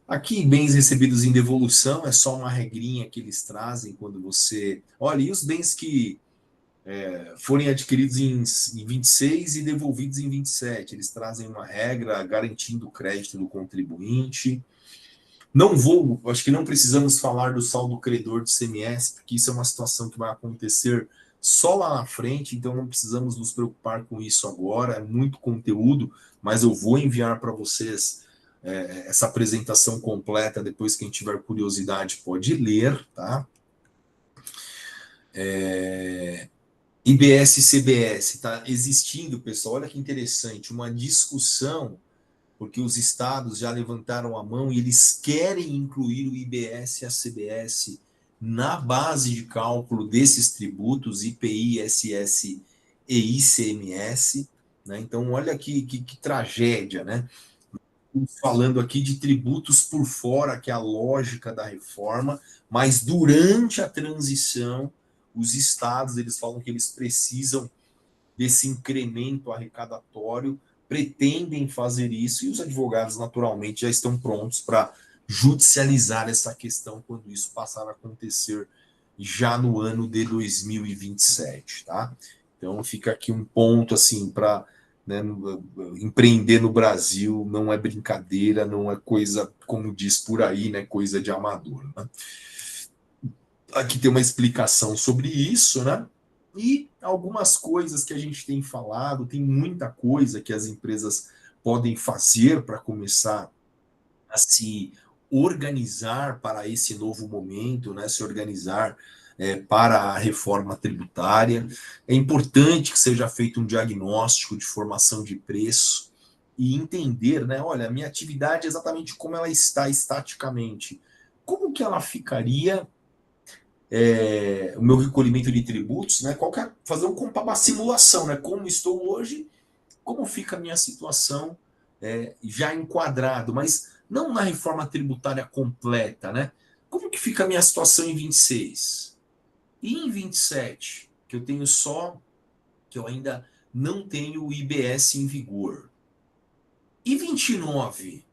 Aqui, bens recebidos em devolução é só uma regrinha que eles trazem quando você... Olha, e os bens que forem adquiridos em 26 e devolvidos em 27. Eles trazem uma regra garantindo o crédito do contribuinte. Acho que não precisamos falar do saldo credor do ICMS, porque isso é uma situação que vai acontecer só lá na frente, então não precisamos nos preocupar com isso agora, é muito conteúdo, mas eu vou enviar para vocês essa apresentação completa, depois quem tiver curiosidade pode ler, tá? IBS e CBS, tá existindo, pessoal, olha que interessante, uma discussão, porque os estados já levantaram a mão e eles querem incluir o IBS e a CBS na base de cálculo desses tributos, IPI, ISS e ICMS, né? Então, olha que tragédia, né? Falando aqui de tributos por fora, que é a lógica da reforma, mas durante a transição, os estados, eles falam que eles precisam desse incremento arrecadatório, pretendem fazer isso, e os advogados, naturalmente, já estão prontos para judicializar essa questão quando isso passar a acontecer já no ano de 2027, tá? Então, fica aqui um ponto, assim, para... Né, empreender no Brasil não é brincadeira, não é coisa, como diz por aí, né, coisa de amador, né? Aqui tem uma explicação sobre isso, né? E algumas coisas que a gente tem falado, tem muita coisa que as empresas podem fazer para começar a se organizar para esse novo momento, né? Se organizar para a reforma tributária. É importante que seja feito um diagnóstico de formação de preço e entender, né? Olha, a minha atividade é exatamente como ela está estaticamente. Como que ela ficaria o meu recolhimento de tributos, né? Fazer uma simulação, né? Como estou hoje, como fica a minha situação já enquadrado, mas não na reforma tributária completa, né? Como que fica a minha situação em 26? E em 27, que eu ainda não tenho o IBS em vigor. E 29,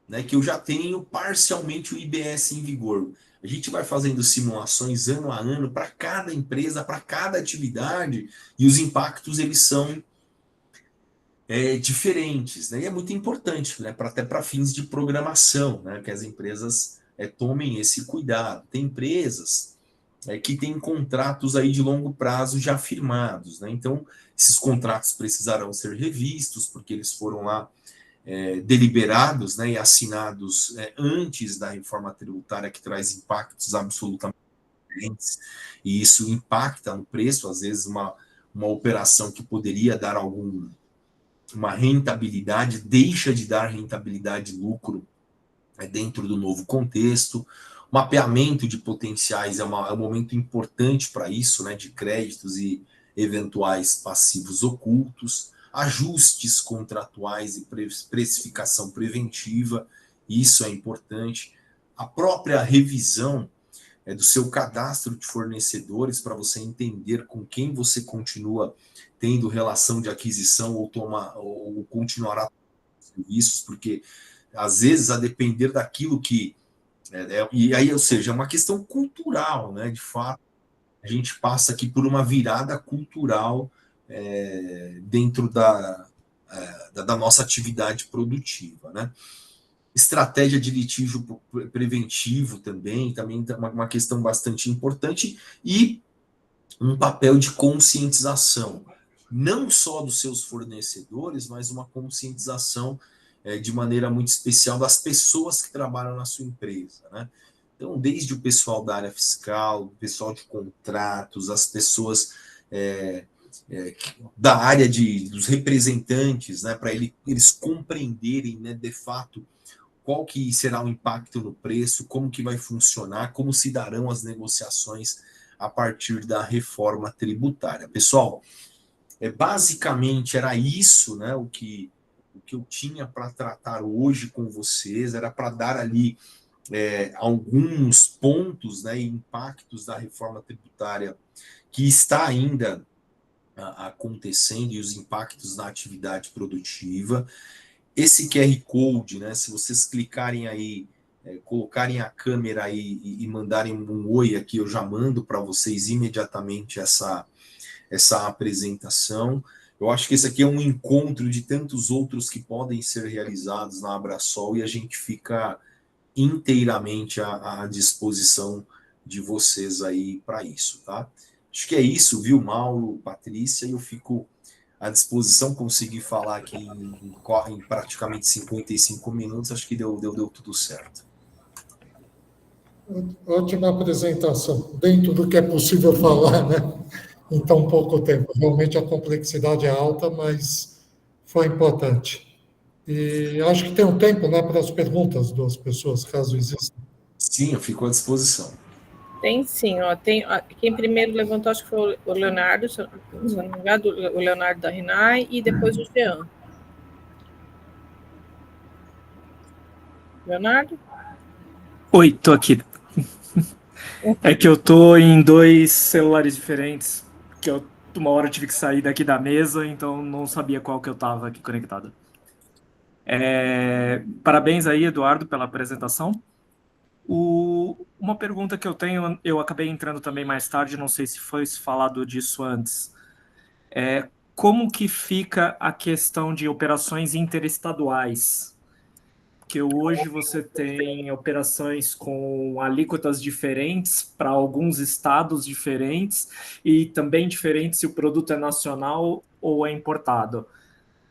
né, que eu já tenho parcialmente o IBS em vigor. A gente vai fazendo simulações ano a ano para cada empresa, para cada atividade, e os impactos eles são diferentes, né? E é muito importante, né, até para fins de programação, né, que as empresas tomem esse cuidado. Tem empresas que têm contratos aí de longo prazo já firmados, né? Então, esses contratos precisarão ser revistos, porque eles foram lá deliberados, né, e assinados antes da reforma tributária, que traz impactos absolutamente diferentes, e isso impacta no preço, às vezes uma operação que poderia dar uma rentabilidade, deixa de dar rentabilidade e lucro dentro do novo contexto. Mapeamento de potenciais é um momento importante para isso, né, de créditos e eventuais passivos ocultos, ajustes contratuais e precificação preventiva, isso é importante. A própria revisão do seu cadastro de fornecedores para você entender com quem você continua tendo relação de aquisição ou continuará serviços, porque às vezes a depender daquilo que e aí, ou seja, é uma questão cultural, né? De fato, a gente passa aqui por uma virada cultural dentro da nossa atividade produtiva, né? Estratégia de litígio preventivo também é uma questão bastante importante, e um papel de conscientização, não só dos seus fornecedores, mas uma conscientização de maneira muito especial das pessoas que trabalham na sua empresa, né? Então, desde o pessoal da área fiscal, o pessoal de contratos, as pessoas da área dos representantes, né, para eles compreenderem, né, de fato, qual que será o impacto no preço, como que vai funcionar, como se darão as negociações a partir da reforma tributária. Pessoal, basicamente era isso, né, o que eu tinha para tratar hoje com vocês, era para dar ali alguns pontos, né, e impactos da reforma tributária que está ainda acontecendo, e os impactos na atividade produtiva. Esse QR Code, né, se vocês clicarem aí, colocarem a câmera aí e mandarem um oi aqui, eu já mando para vocês imediatamente essa apresentação. Eu acho que esse aqui é um encontro de tantos outros que podem ser realizados na Abrasol e a gente fica inteiramente à disposição de vocês aí para isso, tá? Acho que é isso, viu, Mauro, Patrícia, e eu fico à disposição, consegui falar aqui em praticamente 55 minutos, acho que deu tudo certo. Ótima apresentação, dentro do que é possível falar, né? Em tão pouco tempo. Realmente a complexidade é alta, mas foi importante. E acho que tem um tempo, né, para as perguntas das pessoas, caso existam. Sim, eu fico à disposição. Tem sim, ó. Quem primeiro levantou, acho que foi o Leonardo, se não me engano, o Leonardo da Rinai, e depois o Jean. Leonardo? Oi, tô aqui. É que eu tô em 2 celulares diferentes, que uma hora eu tive que sair daqui da mesa, então não sabia qual que eu tava aqui conectado. Parabéns aí, Eduardo, pela apresentação. Uma pergunta que eu tenho, eu acabei entrando também mais tarde, não sei se foi falado disso antes. Como que fica a questão de operações interestaduais? Que hoje você tem operações com alíquotas diferentes para alguns estados diferentes e também diferente se o produto é nacional ou é importado.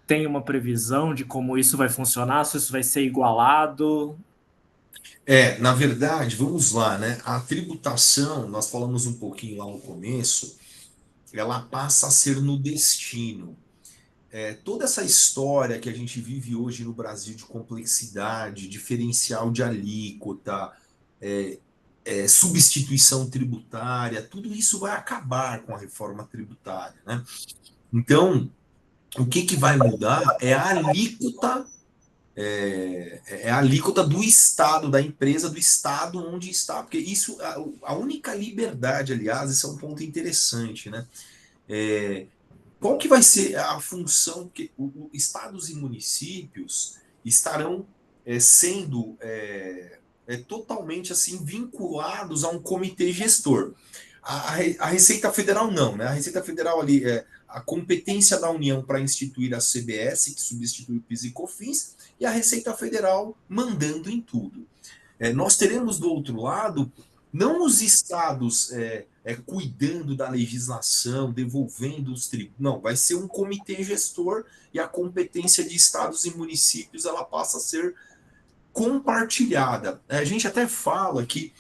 Tem uma previsão de como isso vai funcionar, se isso vai ser igualado? Na verdade, vamos lá, né? A tributação, nós falamos um pouquinho lá no começo, ela passa a ser no destino. Toda essa história que a gente vive hoje no Brasil de complexidade, diferencial de alíquota, substituição tributária, tudo isso vai acabar com a reforma tributária, né? Então, o que vai mudar é a alíquota, a alíquota do Estado, da empresa do Estado onde está, porque isso, a única liberdade, aliás, esse é um ponto interessante, né? Qual que vai ser a função que estados e municípios estarão sendo totalmente assim vinculados a um comitê gestor? A Receita Federal não, né? A Receita Federal ali a competência da União para instituir a CBS, que substitui o PIS e COFINS, e a Receita Federal mandando em tudo. Nós teremos do outro lado não os estados cuidando da legislação, devolvendo os tributos. Não, vai ser um comitê gestor e a competência de estados e municípios ela passa a ser compartilhada. A gente até fala que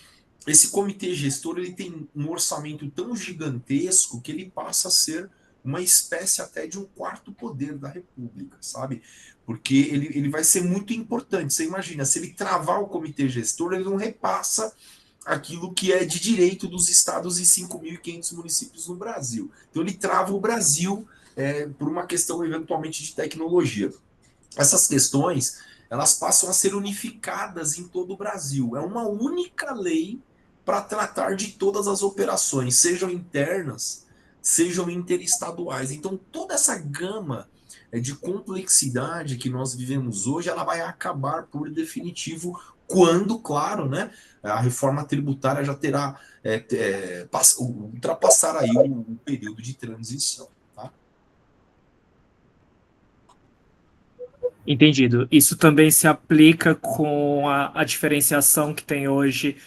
esse comitê gestor ele tem um orçamento tão gigantesco que ele passa a ser uma espécie até de um quarto poder da República, sabe? Porque ele vai ser muito importante. Você imagina, se ele travar o comitê gestor, ele não repassa aquilo que é de direito dos estados e 5.500 municípios no Brasil. Então ele trava o Brasil por uma questão eventualmente de tecnologia. Essas questões elas passam a ser unificadas em todo o Brasil. É uma única lei para tratar de todas as operações, sejam internas, sejam interestaduais. Então toda essa gama de complexidade que nós vivemos hoje, ela vai acabar por definitivo quando, claro, né, a reforma tributária já terá ultrapassar aí o período de transição. Tá? Entendido. Isso também se aplica com a diferenciação que tem hoje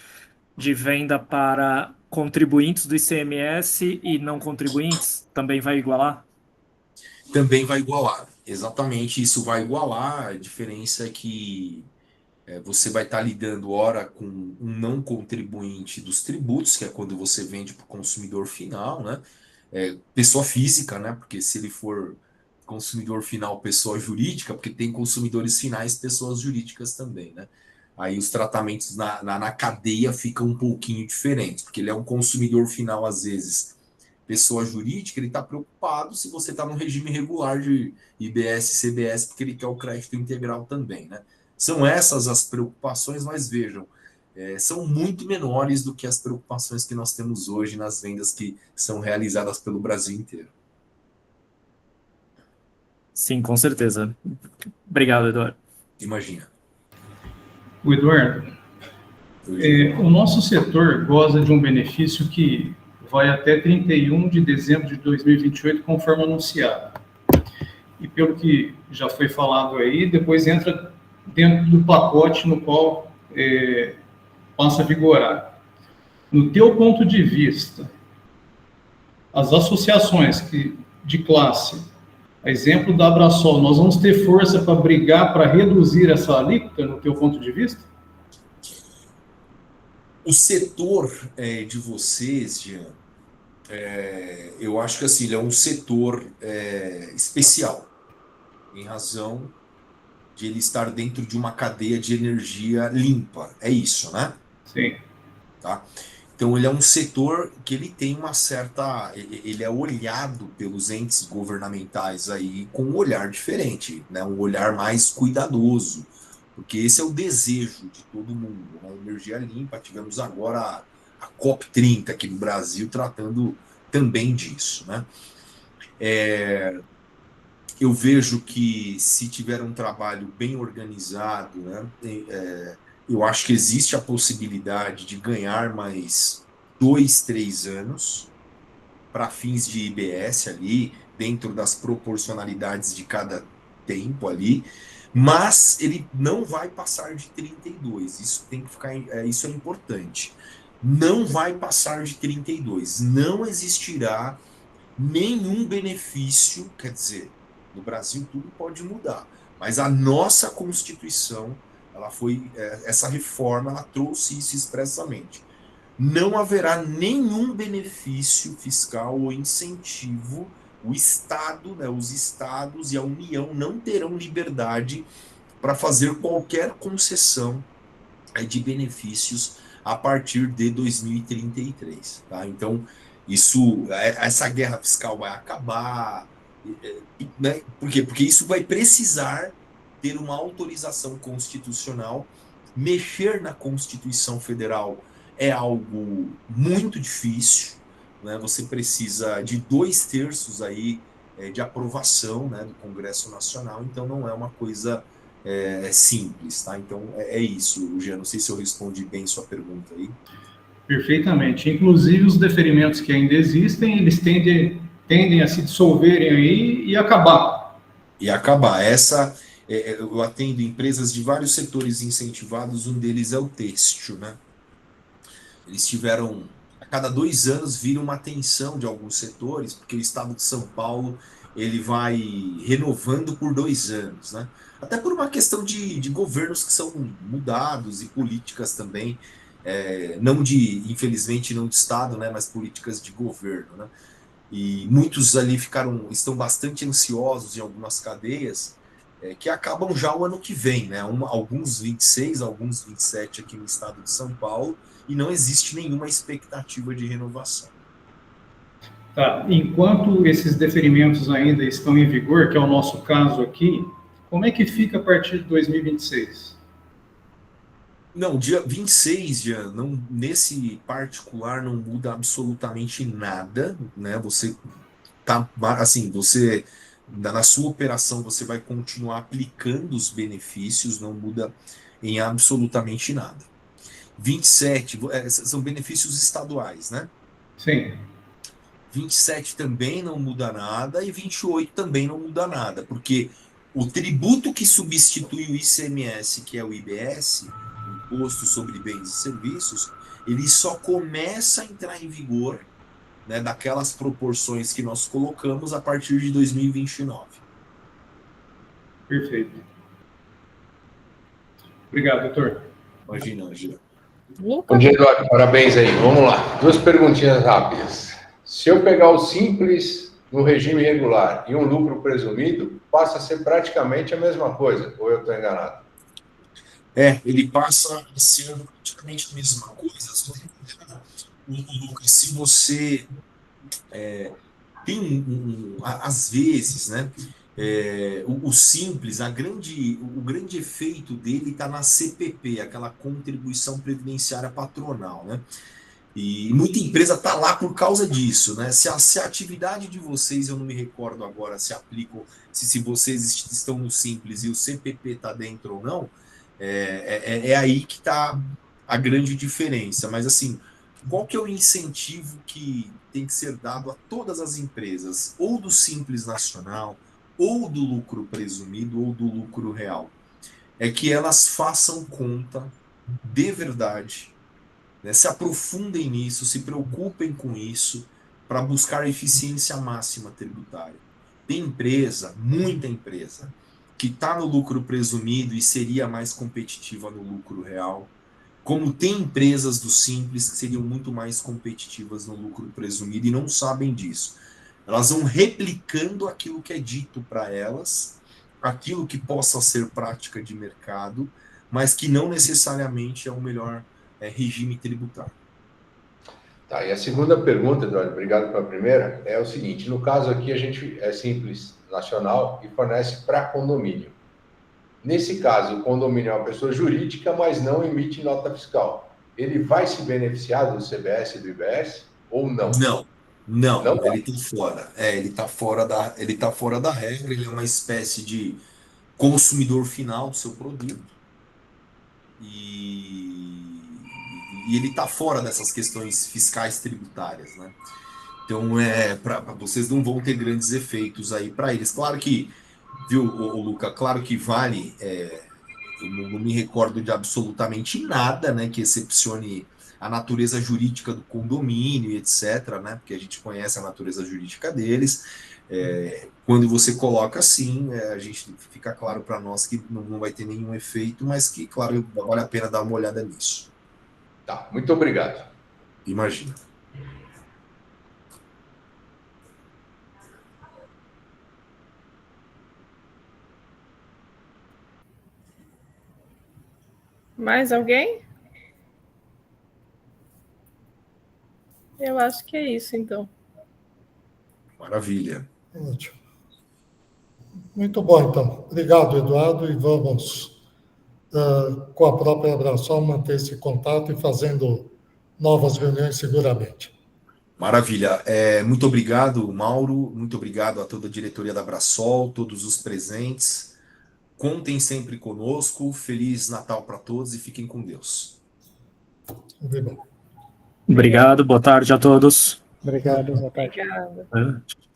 de venda para contribuintes do ICMS e não contribuintes? Também vai igualar? Também vai igualar. Exatamente, isso vai igualar. A diferença é que você vai estar lidando, ora, com um não contribuinte dos tributos, que é quando você vende para o consumidor final, né? Pessoa física, né? Porque se ele for consumidor final, pessoa jurídica, porque tem consumidores finais, pessoas jurídicas também, né? Aí os tratamentos na cadeia ficam um pouquinho diferentes, porque ele é um consumidor final, às vezes, pessoa jurídica, ele está preocupado se você está no regime regular de IBS, CBS, porque ele quer o crédito integral também, né? São essas as preocupações, mas vejam, são muito menores do que as preocupações que nós temos hoje nas vendas que são realizadas pelo Brasil inteiro. Sim, com certeza. Obrigado, Eduardo. Imagina. O Eduardo, o nosso setor goza de um benefício que vai até 31 de dezembro de 2028, conforme anunciado. E pelo que já foi falado aí, depois entra dentro do pacote no qual passa a vigorar. No teu ponto de vista, as associações de classe, a exemplo da Abrasol, nós vamos ter força para brigar para reduzir essa alíquota, no teu ponto de vista? O setor de vocês, Jean, eu acho que assim, ele é um setor especial, em razão de ele estar dentro de uma cadeia de energia limpa. É isso, né? Sim. Tá? Então, ele é um setor que ele tem uma certa... Ele é olhado pelos entes governamentais aí com um olhar diferente, né? Um olhar mais cuidadoso, porque esse é o desejo de todo mundo, né? Energia limpa. Tivemos agora a COP30 aqui no Brasil tratando também disso, né? Eu vejo que se tiver um trabalho bem organizado, né, eu acho que existe a possibilidade de ganhar mais 2, 3 anos para fins de IBS ali, dentro das proporcionalidades de cada tempo ali, mas ele não vai passar de 32. Isso tem que ficar, isso é importante. Não vai passar de 32. Não existirá nenhum benefício, quer dizer, no Brasil tudo pode mudar, mas a nossa Constituição, ela foi, essa reforma, ela trouxe isso expressamente. Não haverá nenhum benefício fiscal ou incentivo, o Estado, né, os Estados e a União não terão liberdade para fazer qualquer concessão de benefícios a partir de 2033. Tá? Então, essa guerra fiscal vai acabar, né? Por quê? Porque isso vai precisar ter uma autorização constitucional. Mexer na Constituição Federal é algo muito difícil, né? Você precisa de 2/3 aí de aprovação, né, do Congresso Nacional, então não é uma coisa simples, tá? Então é isso, Jean. Não sei se eu respondi bem sua pergunta aí. Perfeitamente. Inclusive, os deferimentos que ainda existem, eles tendem a se dissolverem aí e acabar. E acabar. Eu atendo empresas de vários setores incentivados, um deles é o têxtil, né? Eles tiveram, a cada 2 anos, vira uma atenção de alguns setores, porque o Estado de São Paulo, ele vai renovando por 2 anos, né? Até por uma questão de governos que são mudados e políticas também, infelizmente não de Estado, né, mas políticas de governo, né? E muitos ali estão bastante ansiosos em algumas cadeias, que acabam já o ano que vem, né? Alguns 26, alguns 27 aqui no estado de São Paulo, e não existe nenhuma expectativa de renovação. Tá. Enquanto esses deferimentos ainda estão em vigor, que é o nosso caso aqui, como é que fica a partir de 2026? Não, dia 26, nesse particular não muda absolutamente nada, né? Você tá, assim, na sua operação você vai continuar aplicando os benefícios, não muda em absolutamente nada. 27 são benefícios estaduais, né? Sim. 27 também não muda nada e 28 também não muda nada, porque o tributo que substitui o ICMS, que é o IBS, Imposto sobre Bens e Serviços, ele só começa a entrar em vigor, né, daquelas proporções que nós colocamos a partir de 2029. Perfeito. Obrigado, doutor. Imagina, Angela. Bom dia, Eduardo. Parabéns aí. Vamos lá. 2 perguntinhas rápidas. Se eu pegar o simples no regime regular e um lucro presumido, passa a ser praticamente a mesma coisa, ou eu estou enganado? Ele passa a ser praticamente a mesma coisa. Só tem que se você tem às vezes, né? O simples, o grande efeito dele está na CPP, aquela contribuição previdenciária patronal, né? E muita empresa está lá por causa disso, né? Se a atividade de vocês, eu não me recordo agora se aplicam, se vocês estão no simples e o CPP está dentro ou não, aí que está a grande diferença. Mas assim, qual que é o incentivo que tem que ser dado a todas as empresas, ou do Simples Nacional, ou do lucro presumido, ou do lucro real? É que elas façam conta de verdade, né? Se aprofundem nisso, se preocupem com isso, para buscar eficiência máxima tributária. Tem empresa, muita empresa, que está no lucro presumido e seria mais competitiva no lucro real, como tem empresas do Simples que seriam muito mais competitivas no lucro presumido e não sabem disso. Elas vão replicando aquilo que é dito para elas, aquilo que possa ser prática de mercado, mas que não necessariamente é o melhor regime tributário. Tá, e a segunda pergunta, Eduardo, obrigado pela primeira, é o seguinte: no caso aqui, a gente é Simples Nacional e fornece para condomínio. Nesse caso, o condomínio é uma pessoa jurídica, mas não emite nota fiscal. Ele vai se beneficiar do CBS e do IBS ou não? Não, ele está fora. Ele está fora da regra, ele é uma espécie de consumidor final do seu produto. E ele está fora dessas questões fiscais tributárias, né? Então, vocês não vão ter grandes efeitos aí para eles. Claro que, viu, Luca, claro que vale, eu não me recordo de absolutamente nada, né, que excepcione a natureza jurídica do condomínio, etc., né, porque a gente conhece a natureza jurídica deles. Quando você coloca assim, a gente fica claro para nós que não vai ter nenhum efeito, mas que, claro, vale a pena dar uma olhada nisso. Tá, muito obrigado. Imagina. Mais alguém? Eu acho que é isso, então. Maravilha. Ótimo. Muito bom, então. Obrigado, Eduardo, e vamos, com a própria Abrasol, manter esse contato e fazendo novas reuniões seguramente. Maravilha. Muito obrigado, Mauro. Muito obrigado a toda a diretoria da Abrasol, todos os presentes. Contem sempre conosco. Feliz Natal para todos e fiquem com Deus. Muito bom. Obrigado, boa tarde a todos. Obrigado, boa tarde. Obrigada. É.